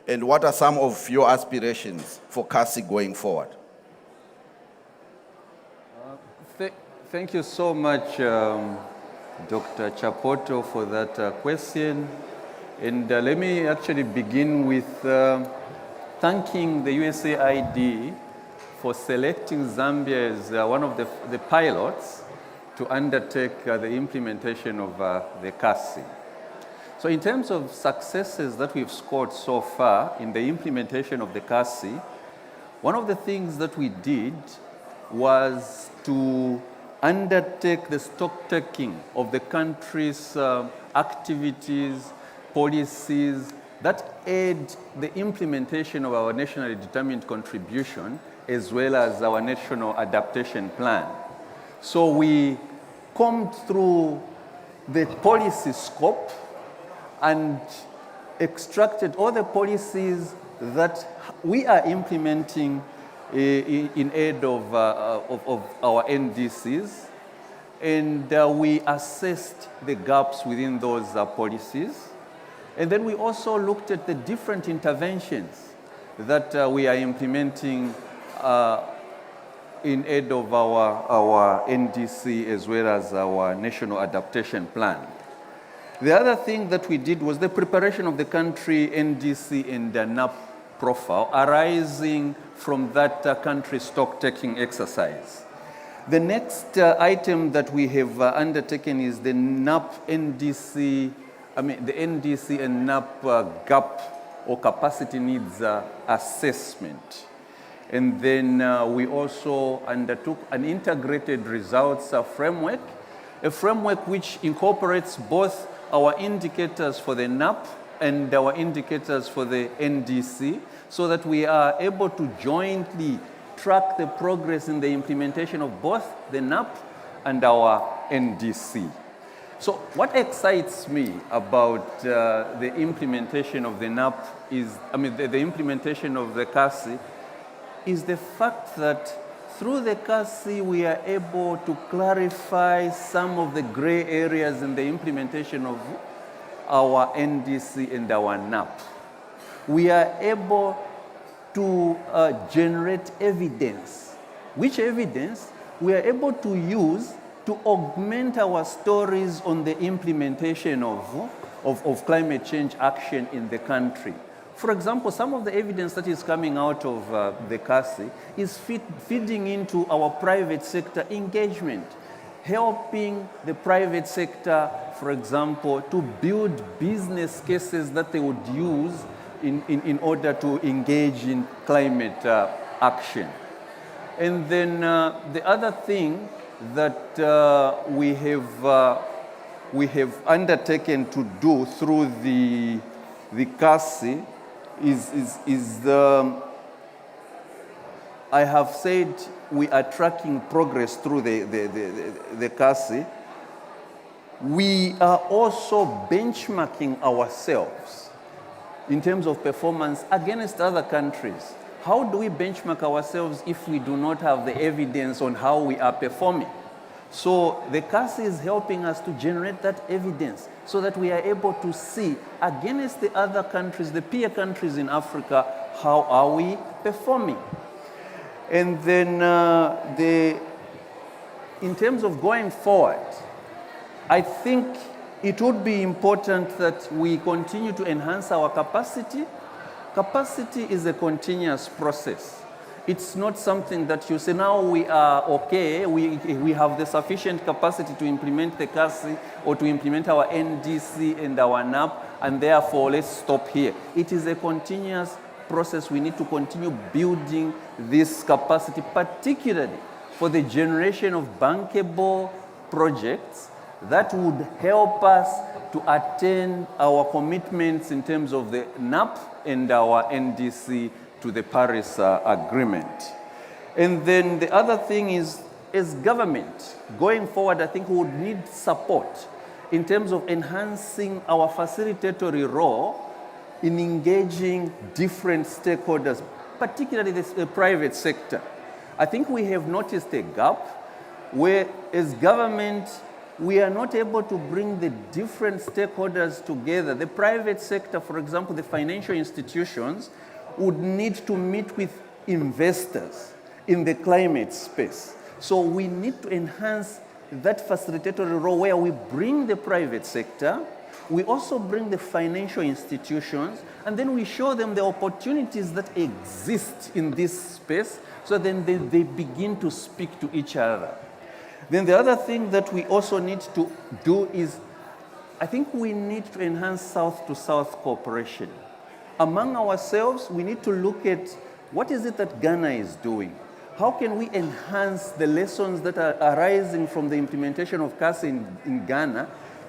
And what are some of your aspirations for CACCI going forward? Thank you so much Dr. Chapoto, for that question. And let me actually begin with thanking the USAID for selecting Zambia as one of the pilots to undertake the implementation of the CACCI. So in terms of successes that we've scored so far in the implementation of the CACCI, one of the things that we did was to undertake the stock-taking of the country's activities, policies that aid the implementation of our nationally determined contribution as well as our national adaptation plan. So we combed through the policy scope and extracted all the policies that we are implementing in aid of our NDCs, and we assessed the gaps within those policies. And then we also looked at the different interventions that we are implementing in aid of our NDC as well as our national adaptation plan. The other thing that we did was the preparation of the country NDC and the NAP profile arising from that country stock-taking exercise. The next item that we have undertaken is the NAP NDC, the NDC and NAP gap or capacity needs assessment. And then we also undertook an integrated results framework, a framework which incorporates both our indicators for the NAP and our indicators for the NDC, so that we are able to jointly track the progress in the implementation of both the NAP and our NDC. So what excites me about the implementation of the NAP is, the implementation of the CACCI is the fact that through the CACCI we are able to clarify some of the gray areas in the implementation of our NDC and our NAP. We are able to generate evidence, which evidence we are able to use to augment our stories on the implementation of climate change action in the country. For example, some of the evidence that is coming out of the CACCI is feeding into our private sector engagement, helping the private sector, for example, to build business cases that they would use in order to engage in climate action. And then the other thing that we have undertaken to do through the CACCI is I have said we are tracking progress through the CACCI. We are also benchmarking ourselves in terms of performance against other countries. How do we benchmark ourselves if we do not have the evidence on how we are performing? So the CACCI is helping us to generate that evidence so that we are able to see against the other countries, the peer countries in Africa, how are we performing? And then in terms of going forward, I think it would be important that we continue to enhance our capacity. Capacity is a continuous process. It's not something that you say, now we are okay, we have the sufficient capacity to implement the CACCI or to implement our NDC and our NAP, and therefore let's stop here. It is a continuous process. We need to continue building this capacity, particularly for the generation of bankable projects that would help us to attain our commitments in terms of the NAP and our NDC to the Paris Agreement. And then the other thing is, as government, going forward, I think we would need support in terms of enhancing our facilitatory role in engaging different stakeholders, particularly the private sector. I think we have noticed a gap where, as government, we are not able to bring the different stakeholders together. The private sector, for example, the financial institutions, would need to meet with investors in the climate space. So we need to enhance that facilitatory role where we bring the private sector, we also bring the financial institutions, and then we show them the opportunities that exist in this space, so then they begin to speak to each other. Then the other thing that we also need to do is, I think we need to enhance South-to-South cooperation. Among ourselves, we need to look at what is it that Ghana is doing. How can we enhance the lessons that are arising from the implementation of CACCI in Ghana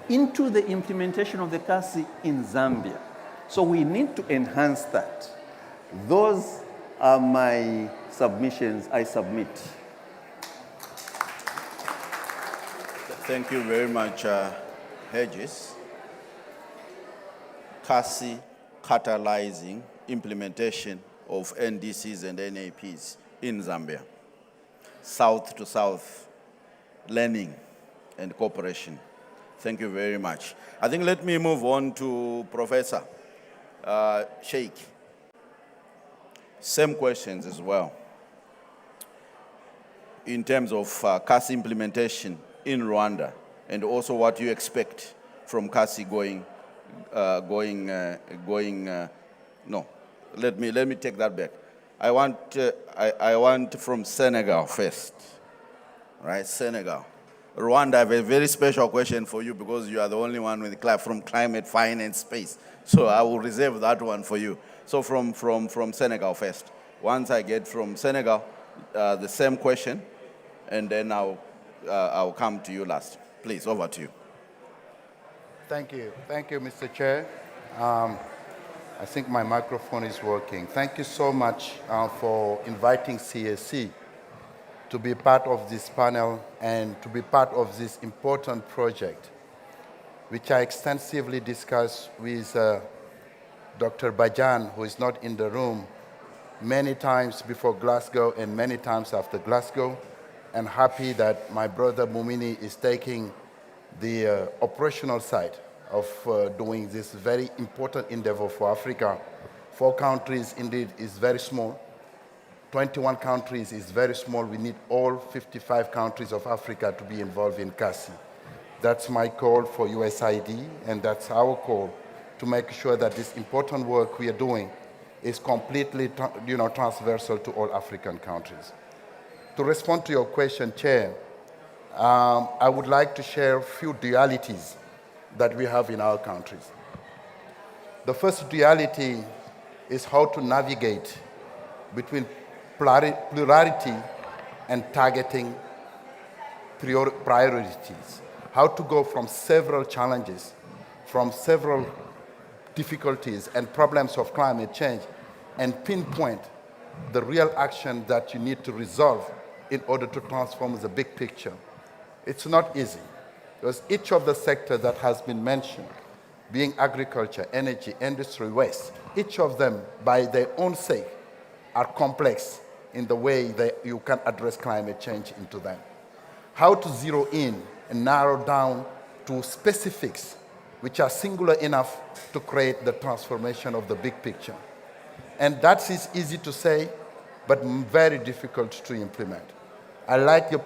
into the implementation of the CACCI in Zambia? So we need to enhance that. Those are my submissions. I submit. Thank you very much, Hedges. CACCI catalyzing implementation of NDCs and NAPs in Zambia. South-to-South learning and cooperation. Thank you very much. I think let me move on to Professor Sheikh. Same questions as well. In terms of CACCI implementation in Rwanda, and also what you expect from CACCI no, let me take that back. I want from Senegal first, right? Senegal. Rwanda, I have a very special question for you because you are the only one from climate finance space. So I will reserve that one for you. So from Senegal first. Once I get from Senegal, the same question, and then I'll come to you last. Please, over to you. Thank you, Mr. Chair. I think my microphone is working. Thank you so much for inviting CACCI to be part of this panel and to be part of this important project, which I extensively discussed with Dr. Bajan, who is not in the room, many times before Glasgow and many times after Glasgow, and happy that my brother Mumini is taking the operational side of doing this very important endeavor for Africa. 4 countries indeed is very small. 21 countries is very small. We need all 55 countries of Africa to be involved in CACCI. That's my call for USAID, and that's our call to make sure that this important work we are doing is completely transversal to all African countries. To respond to your question, Chair, I would like to share a few dualities that we have in our countries. The first duality is how to navigate between plurality and targeting priorities. How to go from several challenges, from several difficulties and problems of climate change, and pinpoint the real action that you need to resolve in order to transform the big picture. It's not easy, because each of the sectors that has been mentioned, being agriculture, energy, industry, waste, each of them, by their own sake, are complex in the way that you can address climate change into them. How to zero in and narrow down to specifics which are singular enough to create the transformation of the big picture. And that is easy to say, but very difficult to implement. I like the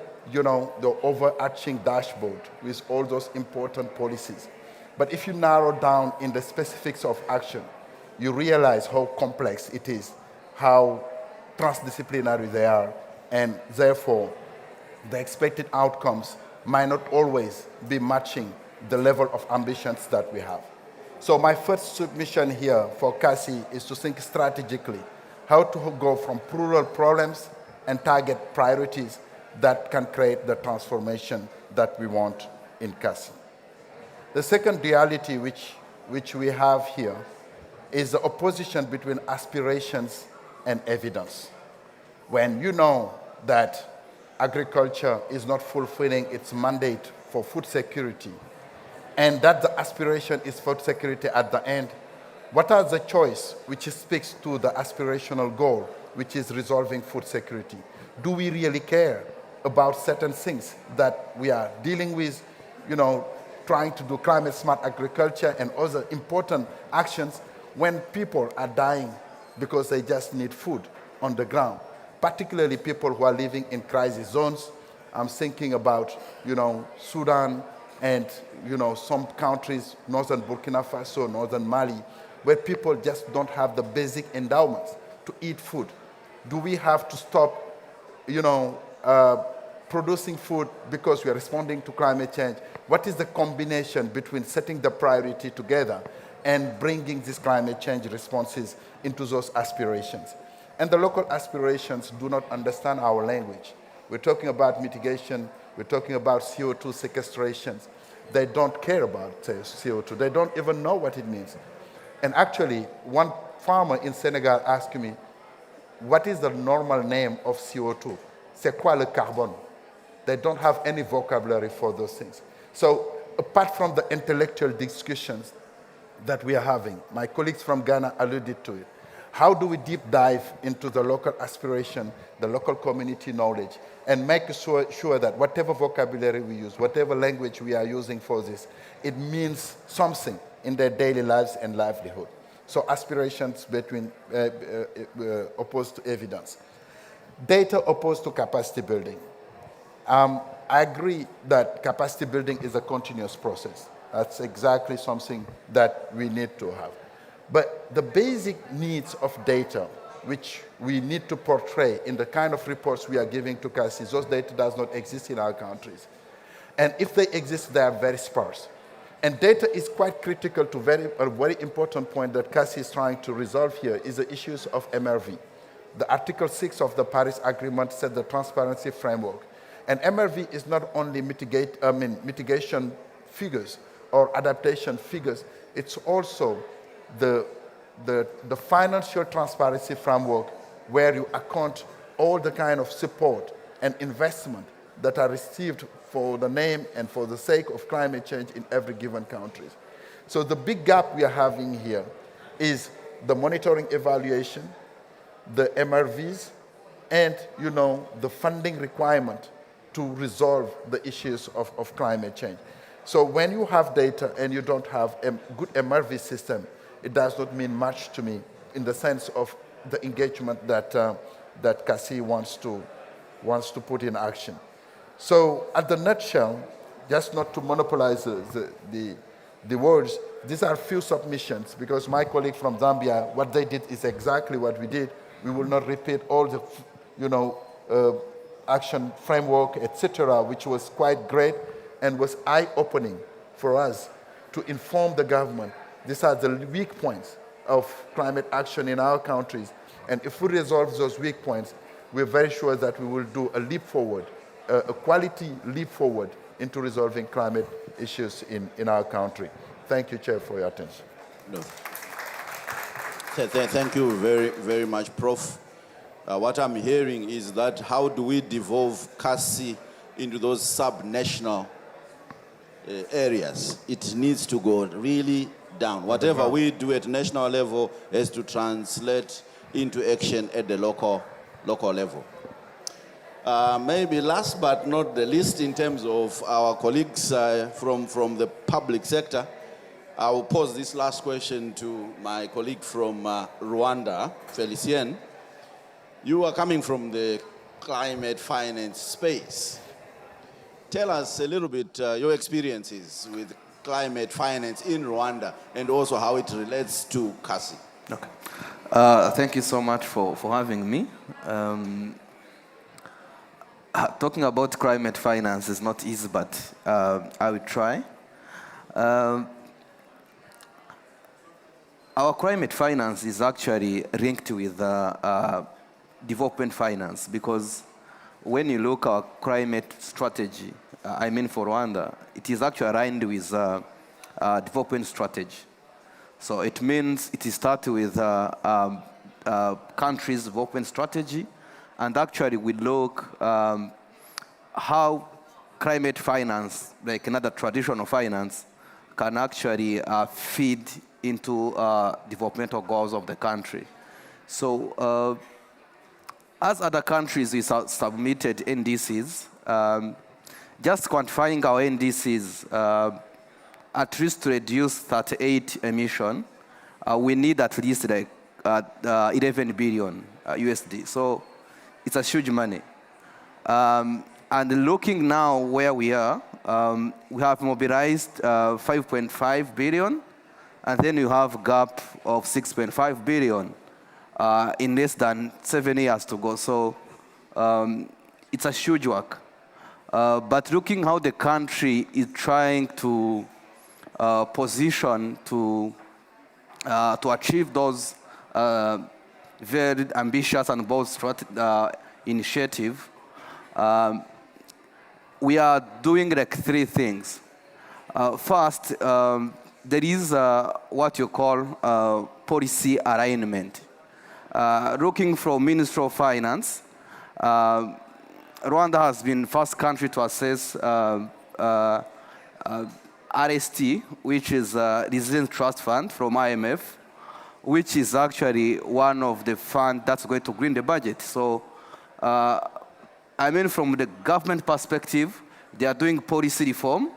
overarching dashboard with all those important policies. But if you narrow down in the specifics of action, you realize how complex it is, how transdisciplinary they are, and therefore the expected outcomes might not always be matching the level of ambitions that we have. So my first submission here for CACCI is to think strategically how to go from plural problems and target priorities that can create the transformation that we want in CACCI. The second duality which we have here is the opposition between aspirations and evidence. When you know that agriculture is not fulfilling its mandate for food security, and that the aspiration is food security at the end, what are the choice which speaks to the aspirational goal, which is resolving food security? Do we really care about certain things that we are dealing with, trying to do climate smart agriculture and other important actions when people are dying because they just need food on the ground, particularly people who are living in crisis zones I'm thinking about, Sudan and, some countries, northern Burkina Faso, northern Mali, where people just don't have the basic endowments to eat food. Do we have to stop, producing food because we are responding to climate change? What is the combination between setting the priority together and bringing these climate change responses into those aspirations? And the local aspirations do not understand our language. We're talking about mitigation, we're talking about CO2 sequestrations. They don't care about CO2. They don't even know what it means. And actually, one farmer in Senegal asked me, what is the normal name of CO2? C'est quoi le carbone? They don't have any vocabulary for those things. So apart from the intellectual discussions that we are having, my colleagues from Ghana alluded to it. How do we deep dive into the local aspiration, the local community knowledge, and make sure that whatever vocabulary we use, whatever language we are using for this, it means something in their daily lives and livelihood. So aspirations between opposed to evidence. Data opposed to capacity building. I agree that capacity building is a continuous process. That's exactly something that we need to have. But the basic needs of data, which we need to portray in the kind of reports we are giving to CACCI, those data does not exist in our countries. And if they exist, they are very sparse. And data is quite critical to a very important point that CACCI is trying to resolve here is the issues of MRV. The Article 6 of the Paris Agreement set the transparency framework. And MRV is not only mitigation figures or adaptation figures, it's also the financial transparency framework where you account all the kind of support and investment that are received for the name and for the sake of climate change in every given country. So the big gap we are having here is the monitoring evaluation, the MRVs, and the funding requirement to resolve the issues of climate change. So when you have data and you don't have a good MRV system, it does not mean much to me in the sense of the engagement that CACCI wants to put in action. So at the nutshell, just not to monopolize the words, these are few submissions because my colleague from Zambia, what they did is exactly what we did. We will not repeat all the, action framework, etc., which was quite great and was eye-opening for us to inform the government. These are the weak points of climate action in our countries. And if we resolve those weak points, we're very sure that we will do a leap forward, a quality leap forward into resolving climate issues in our country. Thank you, Chair, for your attention. No. Thank you very, very much, Prof. What I'm hearing is that how do we devolve CACCI into those sub-national areas? It needs to go really down. Whatever we do at national level has to translate into action at the local level. Maybe last but not the least, in terms of our colleagues from the public sector, I will pose this last question to my colleague from Rwanda, Felicien. You are coming from the climate finance space. Tell us a little bit your experiences with climate finance in Rwanda and also how it relates to CACCI. Okay. Thank you so much for having me. Talking about climate finance is not easy, but I will try. Our climate finance is actually linked with development finance because when you look at our climate strategy, for Rwanda, it is actually aligned with development strategy. So it means it is started with country's development strategy, and actually we look how climate finance, like another traditional finance, can actually feed into developmental goals of the country. So as other countries, we submitted NDCs. Just quantifying our NDCs, at least to reduce 38 emission, we need at least like 11 billion USD. So it's a huge money. And looking now where we are, we have mobilized 5.5 billion, and then you have gap of 6.5 billion in less than 7 years to go. So it's a huge work. But looking how the country is trying to position to achieve those very ambitious and bold initiative, we are doing like 3 things. First, there is what you call policy alignment. Looking from Ministry of Finance, Rwanda has been first country to assess RST, which is Resilience Trust Fund from IMF, which is actually one of the funds that's going to green the budget. So, I mean, from the government perspective, they are doing policy reform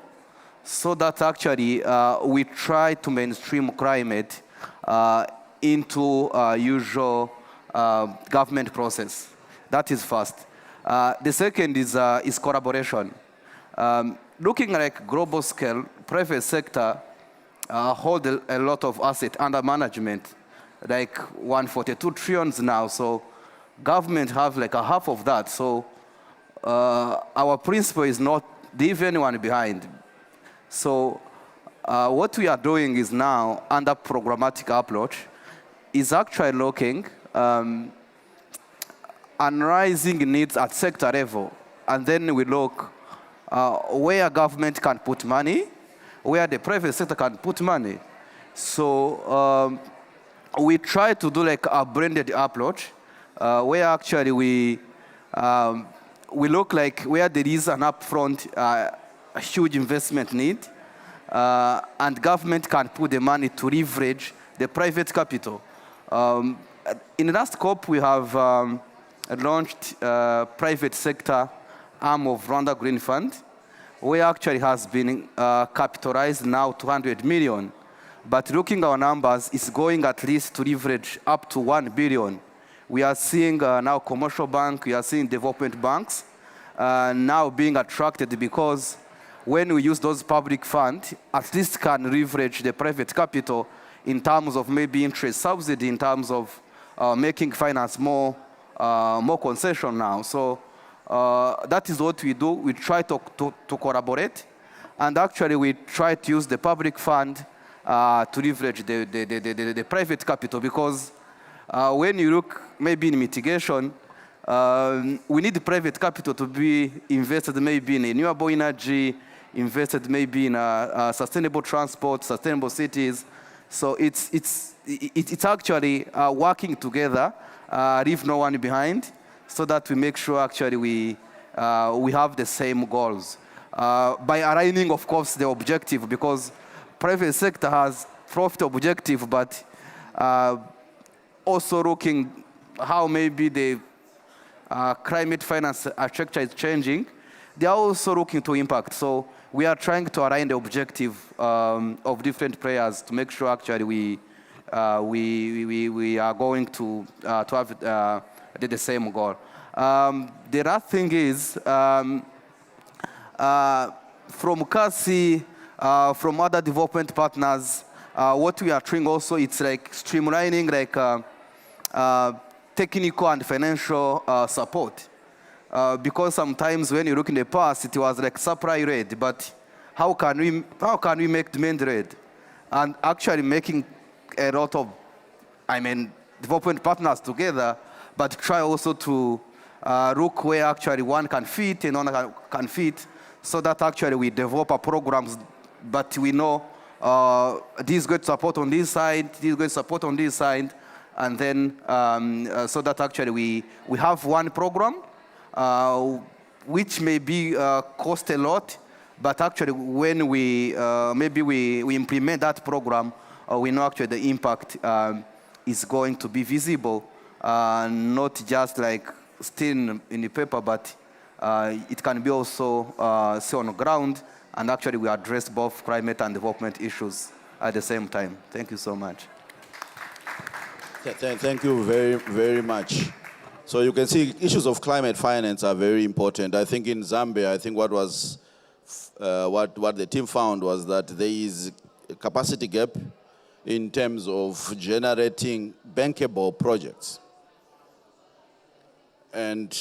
so that actually we try to mainstream climate into usual government process. That is first. The second is collaboration. Looking like global scale, private sector hold a lot of assets under management, like 142 trillions now. So government have like a half of that. So our principle is not leave anyone behind. So what we are doing is now under programmatic approach is actually looking analyzing needs at sector level, and then we look where government can put money, where the private sector can put money. So we try to do like a blended approach, where actually we look like where there is an upfront a huge investment need, and government can put the money to leverage the private capital. In the last COP, we have launched private sector arm of Rwanda Green Fund, where actually has been capitalized now 200 million. But looking at our numbers, it's going at least to leverage up to 1 billion. We are seeing now commercial bank, we are seeing development banks now being attracted because when we use those public funds, at least can leverage the private capital in terms of maybe interest subsidy, in terms of making finance more concession now. So that is what we do. We try to collaborate, and actually we try to use the public fund to leverage the private capital, because when you look maybe in mitigation, we need the private capital to be invested maybe in renewable energy, invested maybe in sustainable transport, sustainable cities. So it's actually working together, leave no one behind, so that we make sure actually we have the same goals. By aligning, of course, the objective, because private sector has profit objective, but also looking how maybe the climate finance architecture is changing, they are also looking to impact. So we are trying to align the objective of different players to make sure actually we are going to have the same goal. The last thing is from CACCI, from other development partners, what we are trying also, it's like streamlining like technical and financial support. Because sometimes when you look in the past, it was like supply led, but how can we make demand led? And actually making a lot of, development partners together, but try also to look where actually one can fit and one can fit, so that actually we develop our programs, but we know this good support on this side, this good support on this side, and then so that actually we have one program which may be cost a lot, but actually when we maybe we implement that program, we know actually the impact is going to be visible, not just like still in the paper, but it can be also seen on the ground, and actually we address both climate and development issues at the same time. Thank you so much. Thank you very, very much. So you can see issues of climate finance are very important. I think in Zambia, I think what the team found was that there is a capacity gap in terms of generating bankable projects. And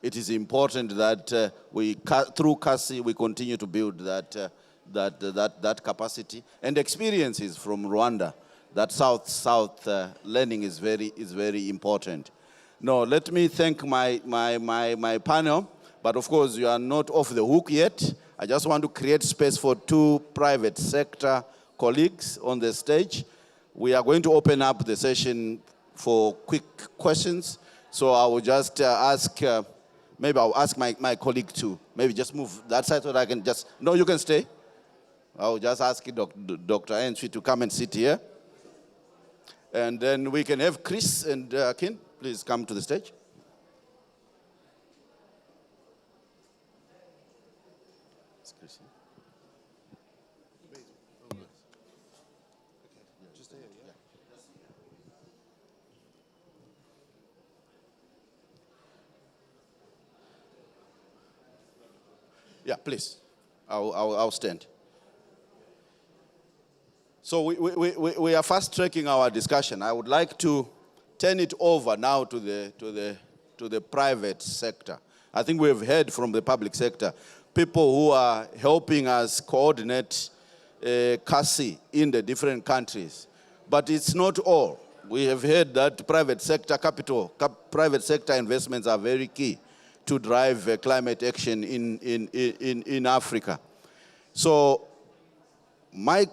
it is important that through CACCI, we continue to build that capacity. And experiences from Rwanda, that South-South learning is very important. Now, let me thank my panel, but of course, you are not off the hook yet. I just want to create space for two private sector colleagues on the stage. We are going to open up the session for quick questions. So I will just maybe I'll ask my colleague to maybe just move that side so that I can just, no, you can stay. I'll just ask Dr. Ensui to come and sit here. And then we can have Chris and Kin, please come to the stage. Yeah, please. I'll stand. So we are fast tracking our discussion. I would like to turn it over now to the private sector. I think we've heard from the public sector, people who are helping us coordinate CACCI in the different countries. But it's not all. We have heard that private sector capital, private sector investments are very key to drive climate action in Africa. So my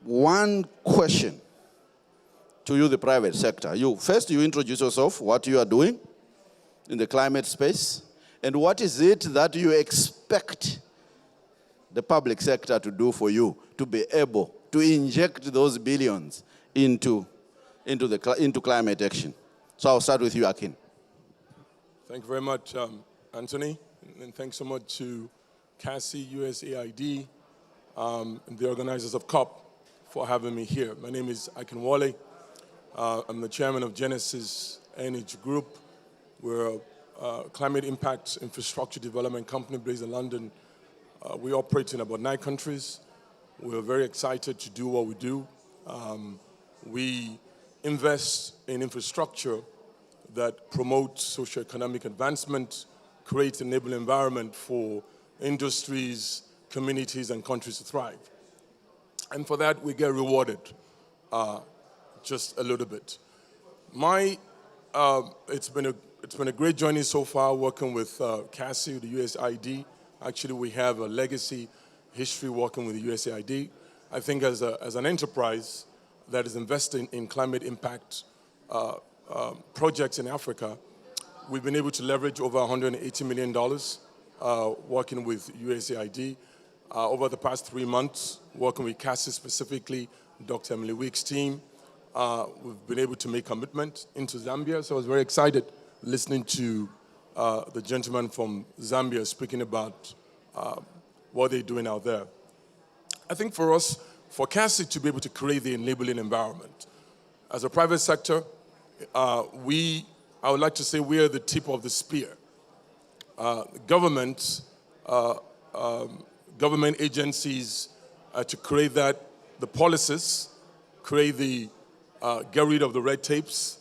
one question to you, the private sector. First, you introduce yourself, what you are doing in the climate space, and what is it that you expect the public sector to do for you to be able to inject those billions into climate action. So I'll start with you, Akin. Thank you very much, Anthony, and thanks so much to CACCI, USAID, and the organizers of COP for having me here. My name is Akin Wale. I'm the chairman of Genesis Energy Group. We're a climate impact infrastructure development company based in London. We operate in about 9 countries. We're very excited to do what we do. We invest in infrastructure that promotes socioeconomic advancement, creates an enabling environment for industries, communities, and countries to thrive. And for that, we get rewarded just a little bit. It's been a great journey so far working with CACCI, the USAID. Actually, we have a legacy history working with the USAID. I think as an enterprise that is investing in climate impact projects in Africa, we've been able to leverage over $180 million working with USAID. Over the past 3 months, working with CACCI specifically, Dr. Emily Week's team, we've been able to make commitment into Zambia. So I was very excited listening to the gentleman from Zambia speaking about what they're doing out there. I think for us, for CACCI to be able to create the enabling environment, as a private sector, I would like to say we are the tip of the spear. Government agencies to create the policies, get rid of the red tapes.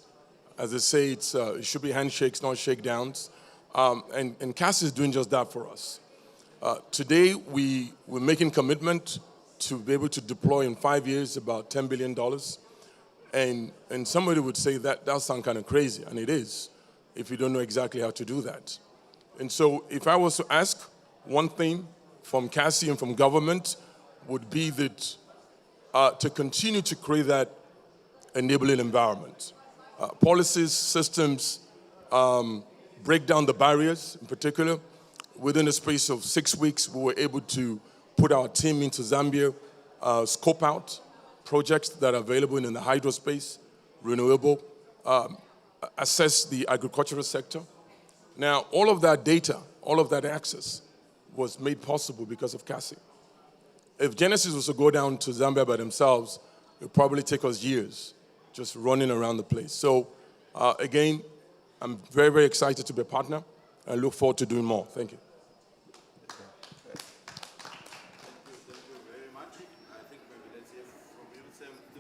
As they say, it should be handshakes, not shakedowns. And CACCI is doing just that for us. Today, we're making commitment to be able to deploy in 5 years about $10 billion. And somebody would say that sounds kind of crazy, and it is, if you don't know exactly how to do that. And so if I was to ask one thing from CACCI and from government, would be that to continue to create that enabling environment. Policies, systems, break down the barriers in particular. Within a space of 6 weeks, we were able to put our team into Zambia, scope out projects that are available in the hydro space, renewable, assess the agricultural sector. Now, all of that data, all of that access was made possible because of CACCI. If Genesis was to go down to Zambia by themselves, it would probably take us years just running around the place. So again, I'm very, very excited to be a partner. I look forward to doing more. Thank you.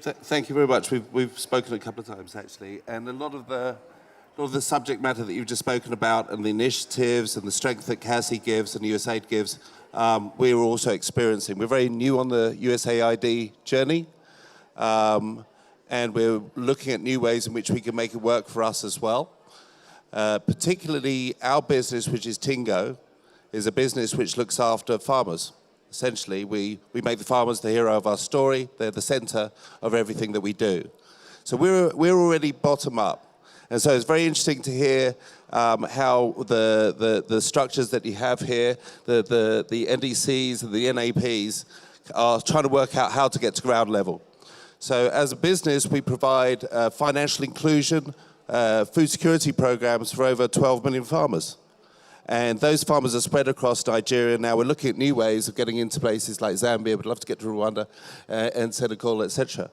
Thank you very much. We've spoken a couple of times, actually, and a lot of the subject matter that you've just spoken about and the initiatives and the strength that CACCI gives and USAID gives, we're also experiencing. We're very new on the USAID journey, and we're looking at new ways in which we can make it work for us as well. Particularly our business, which is Tingo, is a business which looks after farmers. Essentially, we make the farmers the hero of our story. They're the center of everything that we do. So we're already bottom up. And so it's very interesting to hear how the structures that you have here, the NDCs and the NAPs, are trying to work out how to get to ground level. So as a business, we provide financial inclusion, food security programs for over 12 million farmers. And those farmers are spread across Nigeria. Now we're looking at new ways of getting into places like Zambia. We'd love to get to Rwanda and Senegal, etc.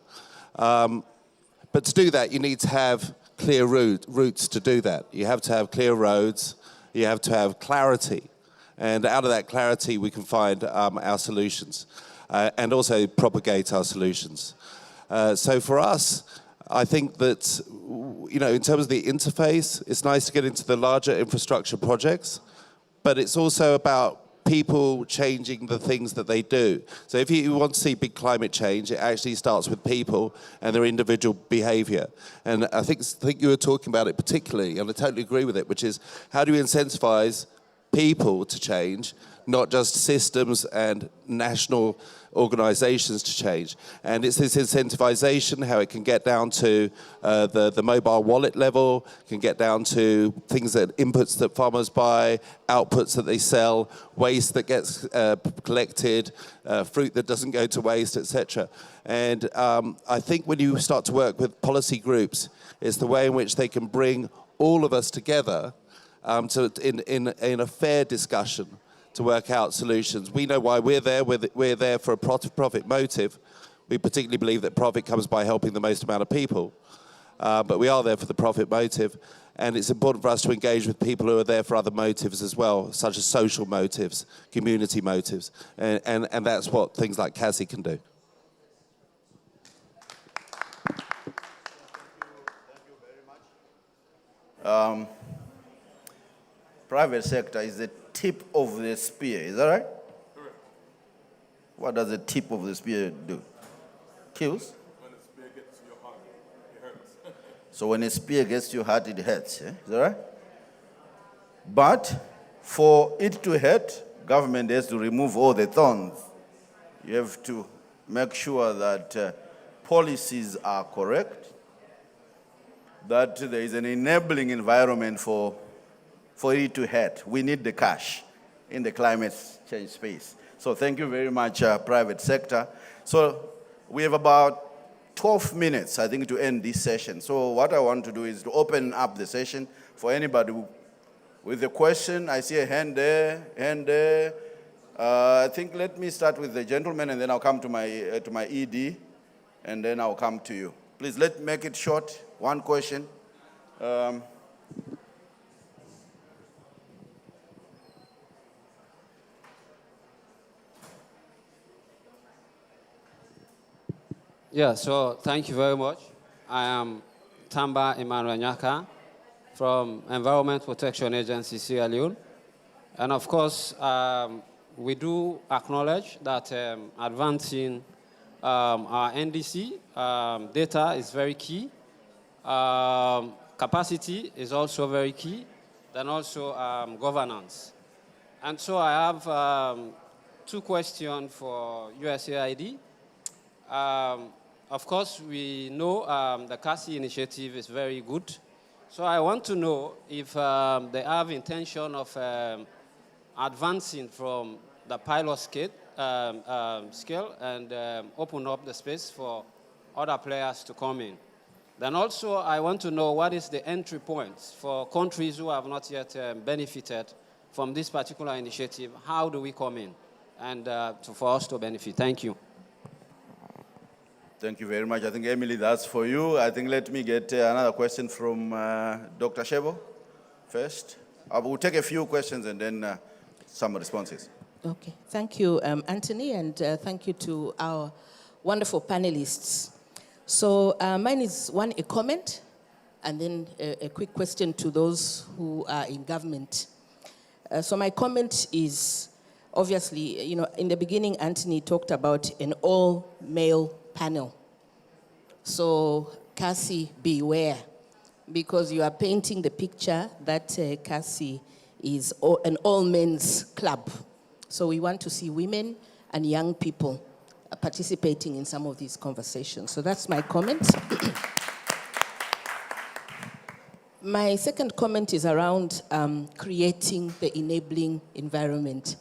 But to do that, you need to have clear routes to do that. You have to have clear roads. You have to have clarity. And out of that clarity, we can find our solutions and also propagate our solutions. So for us, I think that, you know, in terms of the interface, it's nice to get into the larger infrastructure projects, but it's also about people changing the things that they do. So if you want to see big climate change, it actually starts with people and their individual behavior. And I think you were talking about it particularly, and I totally agree with it, which is how do you incentivize people to change, not just systems and national organizations to change. And it's this incentivization, how it can get down to the mobile wallet level, can get down to things that inputs that farmers buy, outputs that they sell, waste that gets collected, fruit that doesn't go to waste, etc. And I think when you start to work with policy groups, it's the way in which they can bring all of us together in a fair discussion to work out solutions. We know why we're there. We're there for a profit motive. We particularly believe that profit comes by helping the most amount of people. But we are there for the profit motive. And it's important for us to engage with people who are there for other motives as well, such as social motives, community motives. And that's what things like CACCI can do. Private sector is the tip of the spear, is that right? Correct. What does the tip of the spear do? Kills? When a spear gets to your heart, it hurts. So when a spear gets to your heart, it hurts, yeah? Is that right? But for it to hurt, government has to remove all the thorns. You have to make sure that policies are correct, that there is an enabling environment for it to hurt. We need the cash in the climate change space. So thank you very much, private sector. So we have about 12 minutes, I think, to end this session. So what I want to do is to open up the session for anybody with a question. I see a hand there, I think let me start with the gentleman, and then I'll come to my ED, and then I'll come to you. Please, let's make it short. One question. Yeah, so thank you very much. I am Tamba Emmanuel Nyaka from Environment Protection Agency, Sierra Leone. And of course, we do acknowledge that advancing our NDC data is very key. Capacity is also very key. Then also governance. And so I have two questions for USAID. Of course, we know the CACCI initiative is very good. So I want to know if they have intention of advancing from the pilot scale and open up the space for other players to come in. Then also, I want to know what is the entry points for countries who have not yet benefited from this particular initiative. How do we come in and for us to benefit? Thank you. Thank you very much. I think, Emily, that's for you. I think let me get another question from Dr. Shebo. first. We'll take a few questions and then some responses. Okay, thank you, Anthony, and thank you to our wonderful panelists. So mine is a comment, and then a quick question to those who are in government. So my comment is, obviously, in the beginning, Anthony talked about an all-male panel. So CACCI, beware, because you are painting the picture that CACCI is an all-men's club. So we want to see women and young people participating in some of these conversations. So that's my comment. My second comment is around creating the enabling environment.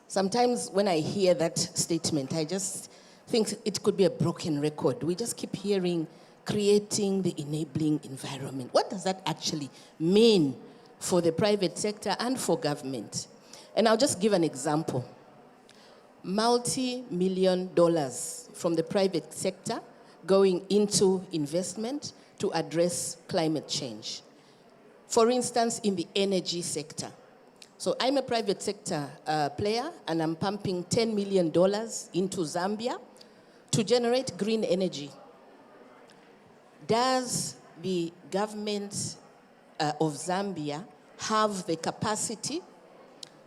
Sometimes when I hear that statement, I just think it could be a broken record. We just keep hearing creating the enabling environment. What does that actually mean for the private sector and for government? And I'll just give an example. Multi-million dollars from the private sector going into investment to address climate change. For instance, in the energy sector. So I'm a private sector player, and I'm pumping $10 million into Zambia to generate green energy. Does the government of Zambia have the capacity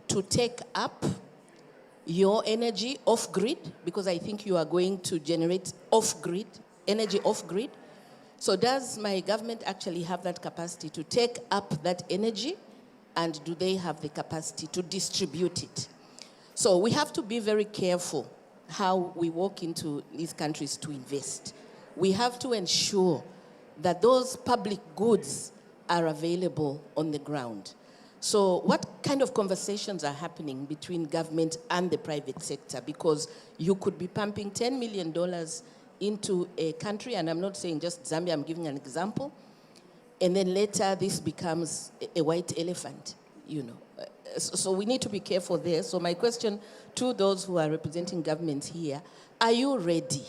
to take up your energy off-grid? Because I think you are going to generate off-grid, energy off-grid. So does my government actually have that capacity to take up that energy? And do they have the capacity to distribute it? So we have to be very careful how we walk into these countries to invest. We have to ensure that those public goods are available on the ground. So what kind of conversations are happening between government and the private sector? Because you could be pumping $10 million into a country, and I'm not saying just Zambia, I'm giving an example, and then later this becomes a white elephant, So we need to be careful there. So my question to those who are representing government here, are you ready?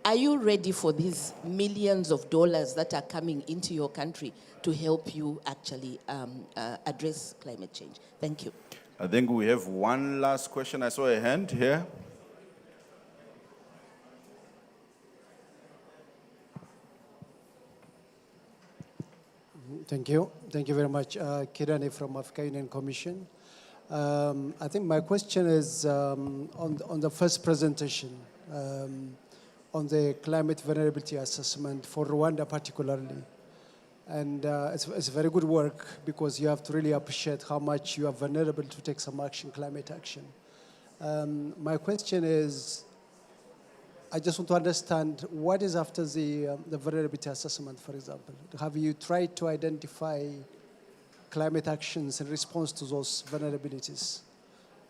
Are you ready for these millions of dollars that are coming into your country to help you actually address climate change? Thank you. I think we have one last question. I saw a hand here. Thank you. Thank you very much. Kirani from African Union Commission. I think my question is on the first presentation, on the climate vulnerability assessment for Rwanda particularly. And it's very good work because you have to really appreciate how much you are vulnerable to take some action, climate action. My question is, I just want to understand what is after the vulnerability assessment, for example. Have you tried to identify climate actions in response to those vulnerabilities?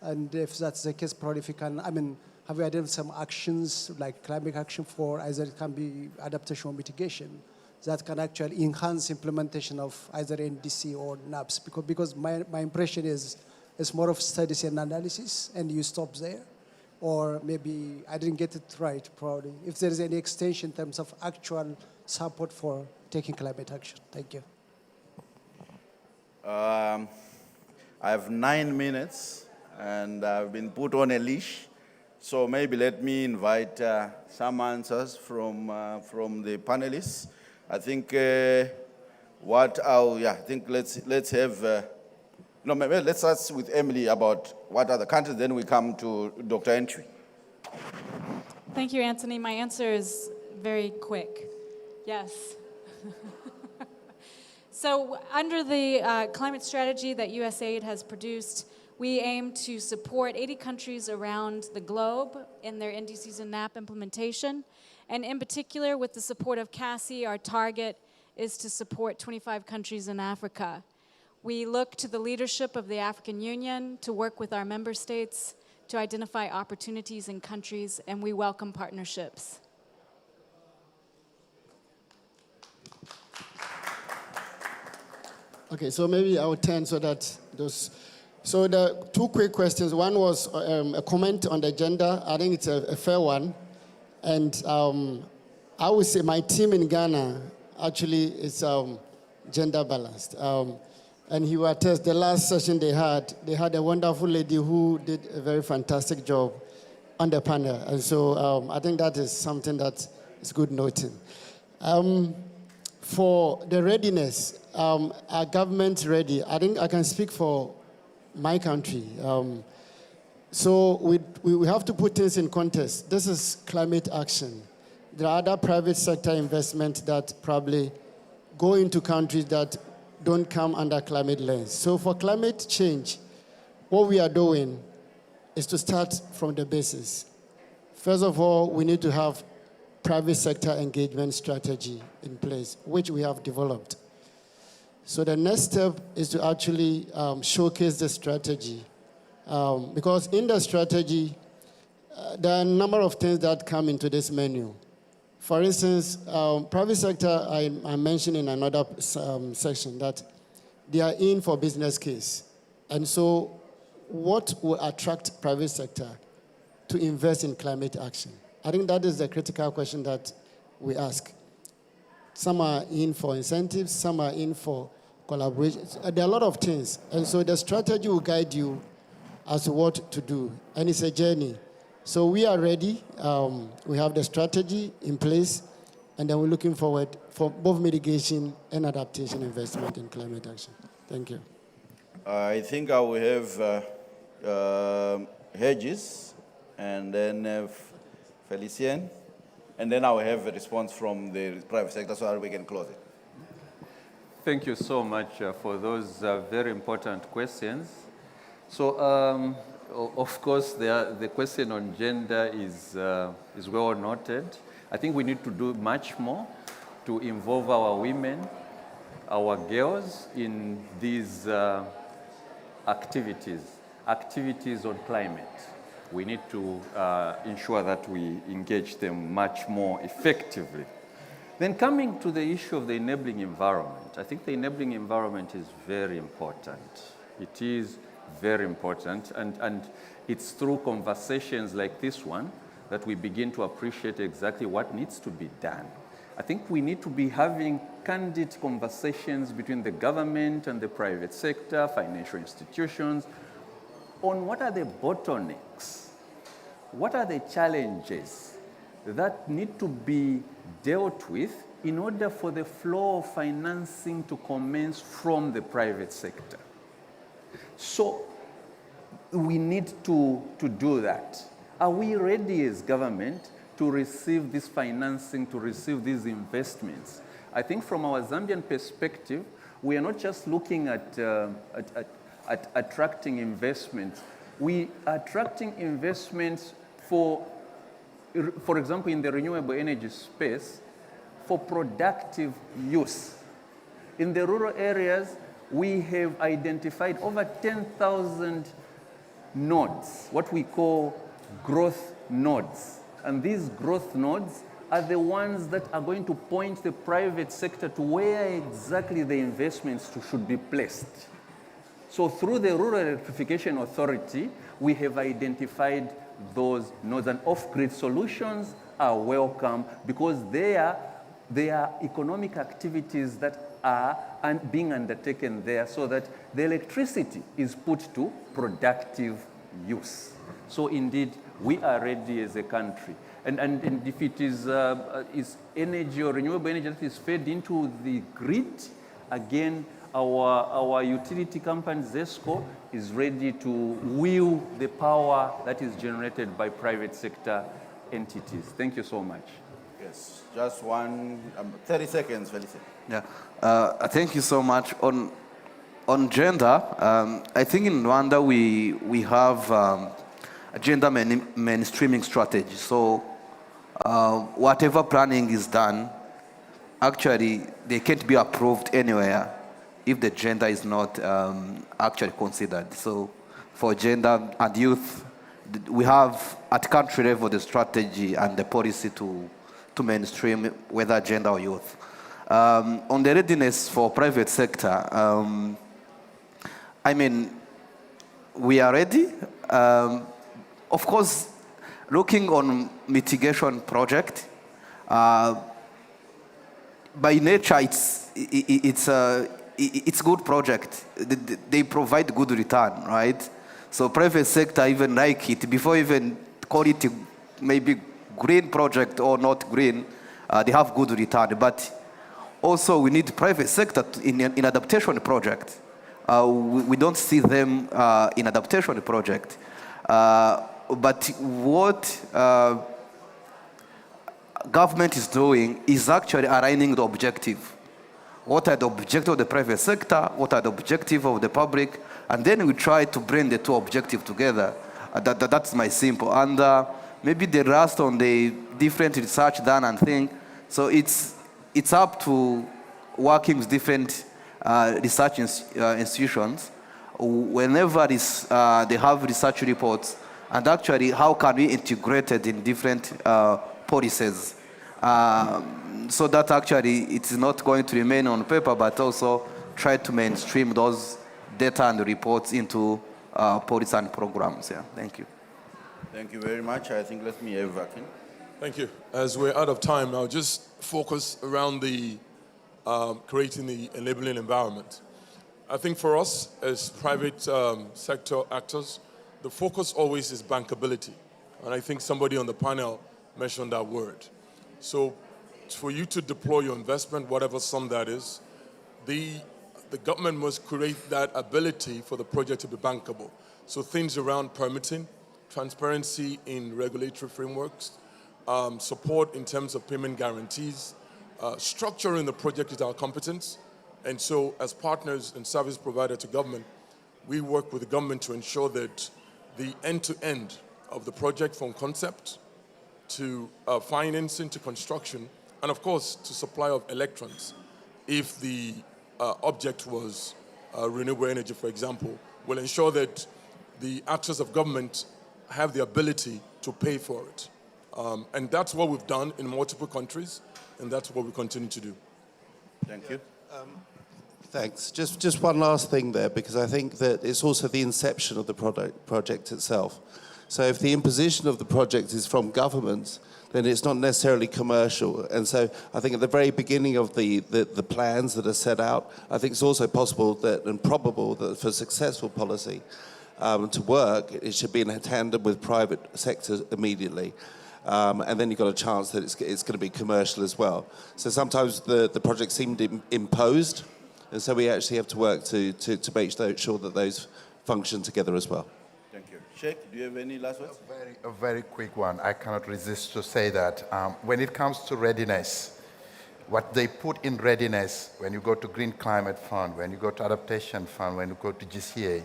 And if that's the case, probably if you can, have you identified some actions like climate action for either it can be adaptation or mitigation that can actually enhance implementation of either NDC or NAPS? Because my impression is it's more of studies and analysis and you stop there. Or maybe I didn't get it right, probably. If there is any extension in terms of actual support for taking climate action. Thank you. I have 9 minutes, and I've been put on a leash. So maybe let me invite some answers from the panelists. I think let's have. Maybe let's start with Emily about what are the countries, then we come to Dr. Entry. Thank you, Anthony. My answer is very quick. Yes. So under the climate strategy that USAID has produced, we aim to support 80 countries around the globe in their NDCs and NAP implementation. And in particular, with the support of CACCI, our target is to support 25 countries in Africa. We look to the leadership of the African Union to work with our member states to identify opportunities in countries, and we welcome partnerships. Okay, so maybe I will turn so that those. So the two quick questions. One was a comment on the gender. I think it's a fair one. And I would say my team in Ghana actually is gender balanced. And he will attest, the last session they had a wonderful lady who did a very fantastic job on the panel. And so I think that is something that is good noting. For the readiness, our government ready. I think I can speak for my country. So we have to put things in context. This is climate action. There are other private sector investments that probably go into countries that don't come under climate lens. So for climate change, what we are doing is to start from the basis. First of all, we need to have private sector engagement strategy in place, which we have developed. So the next step is to actually showcase the strategy. Because in the strategy, there are a number of things that come into this menu. For instance, private sector, I mentioned in another section that they are in for business case. And so what will attract private sector to invest in climate action? I think that is the critical question that we ask. Some are in for incentives, some are in for collaboration. There are a lot of things. And so the strategy will guide you as to what to do. And it's a journey. So we are ready. We have the strategy in place. And then we're looking forward for both mitigation and adaptation investment in climate action. Thank you. I think I will have Hedges, and then Felicien, and then I will have a response from the private sector so that we can close it. Thank you so much for those very important questions. So, of course, the question on gender is well noted. I think we need to do much more to involve our women, our girls in these activities on climate. We need to ensure that we engage them much more effectively. Then coming to the issue of the enabling environment, I think the enabling environment is very important. It is very important, and it's through conversations like this one that we begin to appreciate exactly what needs to be done. I think we need to be having candid conversations between the government and the private sector, financial institutions, on what are the bottlenecks, what are the challenges that need to be dealt with in order for the flow of financing to commence from the private sector. So we need to do that. Are we ready as government to receive this financing, to receive these investments? I think from our Zambian perspective, we are not just looking at attracting investments. We are attracting investments for example, in the renewable energy space, for productive use. In the rural areas, we have identified over 10,000 nodes, what we call growth nodes. And these growth nodes are the ones that are going to point the private sector to where exactly the investments should be placed. So through the Rural Electrification Authority, we have identified those nodes, and off-grid solutions are welcome because they are economic activities that are being undertaken there so that the electricity is put to productive use. So indeed, we are ready as a country. And if it is energy or renewable energy that is fed into the grid, again, our utility company, ZESCO, is ready to wheel the power that is generated by private sector entities. Thank you so much. Yes, just 30 seconds, Felicien. Yeah, thank you so much. On gender, I think in Rwanda we have a gender mainstreaming strategy. So whatever planning is done, actually they can't be approved anywhere if the gender is not actually considered. So for gender and youth, we have at country level the strategy and the policy to mainstream whether gender or youth. On the readiness for private sector, I mean, we are ready. Of course, looking on mitigation project, by nature, it's good project. They provide good return, right? So private sector even like it. Before even call it maybe green project or not green, they have good return. But also we need private sector in adaptation project. We don't see them in adaptation project. But what government is doing is actually aligning the objective. What are the objectives of the private sector? What are the objectives of the public? And then we try to bring the two objectives together. That's my simple. And maybe the rest on the different research done and thing. So it's up to working with different research institutions. Whenever they have research reports, and actually how can we integrate it in different policies, so that actually it's not going to remain on paper, but also try to mainstream those data and reports into policies and programs. Yeah, thank you. Thank you very much. I think let me have Vakin. Thank you. As we're out of time, I'll just focus around the creating the enabling environment. I think for us as private sector actors, the focus always is bankability. And I think somebody on the panel mentioned that word. So for you to deploy your investment, whatever sum that is, the government must create that ability for the project to be bankable. So things around permitting, transparency in regulatory frameworks, support in terms of payment guarantees, structuring the project is our competence. And so as partners and service provider to government, we work with the government to ensure that the end-to-end of the project from concept to financing to construction, and of course to supply of electrons, if the object was renewable energy, for example, will ensure that the actors of government have the ability to pay for it. And that's what we've done in multiple countries, and that's what we continue to do. Thank you. Thanks. Just one last thing there, because I think that it's also the inception of the project itself. So if the imposition of the project is from government, then it's not necessarily commercial. And so I think at the very beginning of the plans that are set out, I think it's also possible that and probable that for successful policy to work, it should be in tandem with private sector immediately. And then you've got a chance that it's going to be commercial as well. So sometimes the project seemed imposed, and so we actually have to work to make sure that those function together as well. Thank you. Sheikh, do you have any last words? A very quick one. I cannot resist to say that when it comes to readiness, what they put in readiness when you go to Green Climate Fund, when you go to Adaptation Fund, when you go to GCA,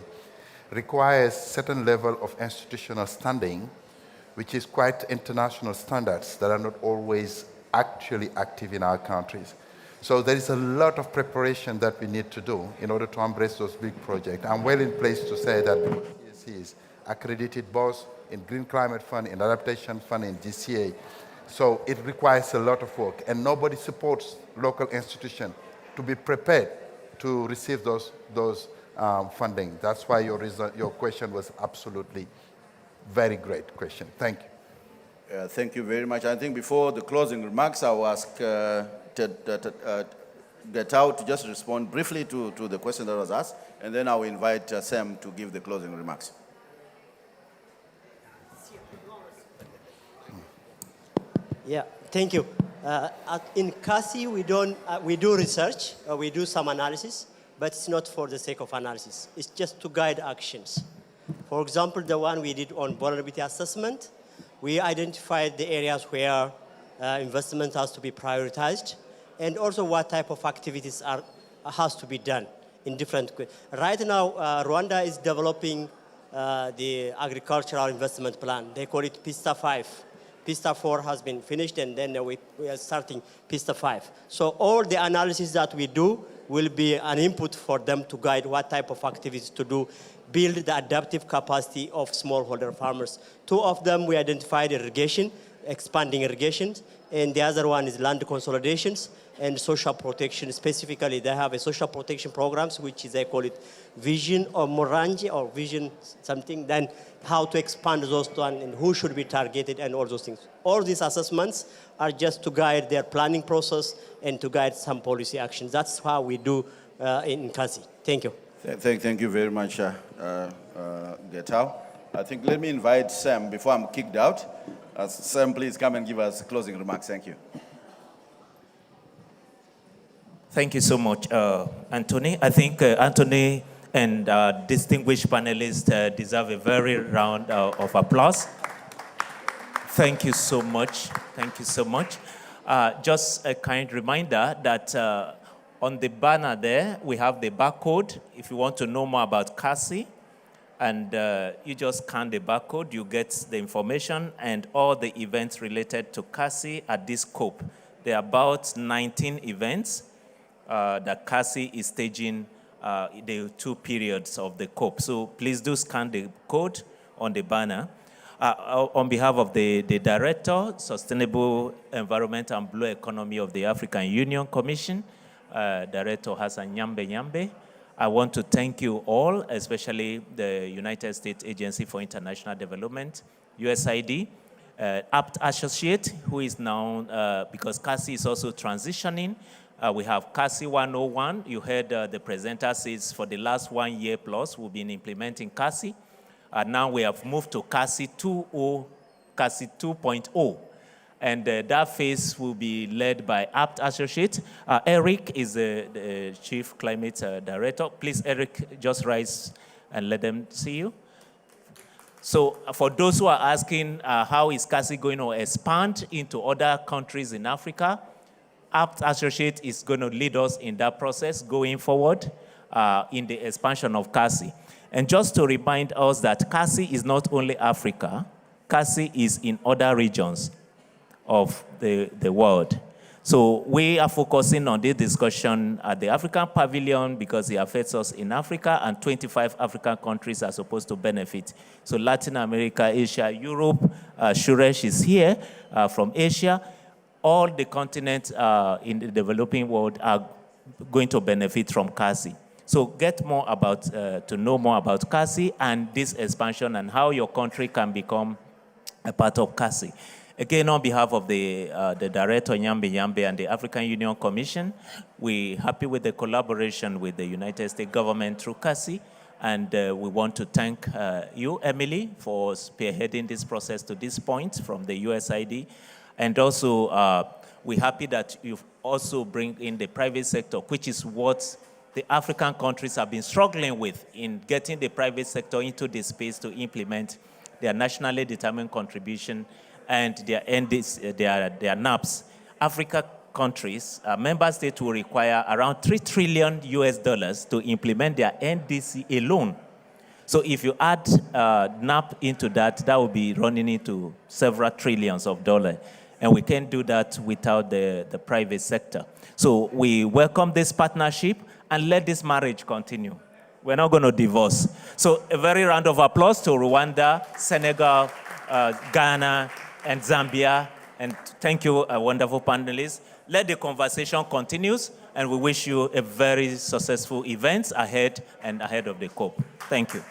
requires certain level of institutional standing, which is quite international standards that are not always actually active in our countries. So there is a lot of preparation that we need to do in order to embrace those big projects. I'm well in place to say that PSC is accredited both in Green Climate Fund, in Adaptation Fund, in GCA. So it requires a lot of work, and nobody supports local institutions to be prepared to receive those funding. That's why your question was absolutely very great question. Thank you. Thank you very much. I think before the closing remarks, I'll ask Getao to just respond briefly to the question that was asked, and then I'll invite Sam to give the closing remarks. Yeah, thank you. In CACCI, we do research, we do some analysis, but it's not for the sake of analysis. It's just to guide actions. For example, the one we did on vulnerability assessment, we identified the areas where investment has to be prioritized, and also what type of activities has to be done in different. Right now, Rwanda is developing the agricultural investment plan. They call it PISTA 5. PISTA 4 has been finished, and then we are starting PISTA 5. So all the analysis that we do will be an input for them to guide what type of activities to do, build the adaptive capacity of smallholder farmers. Two of them we identified: irrigation, expanding irrigation, and the other one is land consolidations and social protection. Specifically, they have a social protection programs, which is, they call it Vision or Morangi or Vision something, then how to expand those one and who should be targeted and all those things. All these assessments are just to guide their planning process and to guide some policy actions. That's how we do in CACCI. Thank you. Thank you very much, Getao. I think let me invite Sam before I'm kicked out. Sam, please come and give us closing remarks. Thank you. Thank you so much, Anthony. I think Anthony and distinguished panelists deserve a very round of applause. Thank you so much. Thank you so much. Just a kind reminder that on the banner there, we have the barcode. If you want to know more about CACCI, and you just scan the barcode, you get the information and all the events related to CACCI at this COP. There are about 19 events that CACCI is staging the 2 periods of the COP. So please do scan the code on the banner. On behalf of the Director, Sustainable Environment and Blue Economy of the African Union Commission, Director Hassan Nyambe, I want to thank you all, especially the United States Agency for International Development, USAID, APT Associate, who is now, because CACCI is also transitioning. We have CACCI 101. You heard the presenter says for the last 1 year plus, we've been implementing CACCI. Now we have moved to CACCI 2.0, CACCI 2.0. And that phase will be led by APT Associate. Eric is the Chief Climate Director. Please, Eric, just rise and let them see you. So for those who are asking how is CACCI going to expand into other countries in Africa, APT Associate is going to lead us in that process going forward in the expansion of CACCI. And just to remind us that CACCI is not only Africa, CACCI is in other regions of the world. So we are focusing on this discussion at the African Pavilion because it affects us in Africa, and 25 African countries are supposed to benefit. So Latin America, Asia, Europe, Suresh is here from Asia. All the continents in the developing world are going to benefit from CACCI. So get more about, to know more about CACCI and this expansion and how your country can become a part of CACCI. Again, on behalf of the Director Nyambe and the African Union Commission, we're happy with the collaboration with the United States government through CACCI, and we want to thank you, Emily, for spearheading this process to this point from the USAID. And also, we're happy that you've also bring in the private sector, which is what the African countries have been struggling with in getting the private sector into the space to implement their nationally determined contribution and their NAPs. Africa countries, member states will require around $3 trillion to implement their NDC alone. So if you add NAP into that, that will be running into several trillions of dollars. And we can't do that without the private sector. So we welcome this partnership and let this marriage continue. We're not going to divorce. So a very round of applause to Rwanda, Senegal, Ghana, and Zambia. And thank you, wonderful panelists. Let the conversation continue, and we wish you a very successful event ahead and ahead of the COP. Thank you.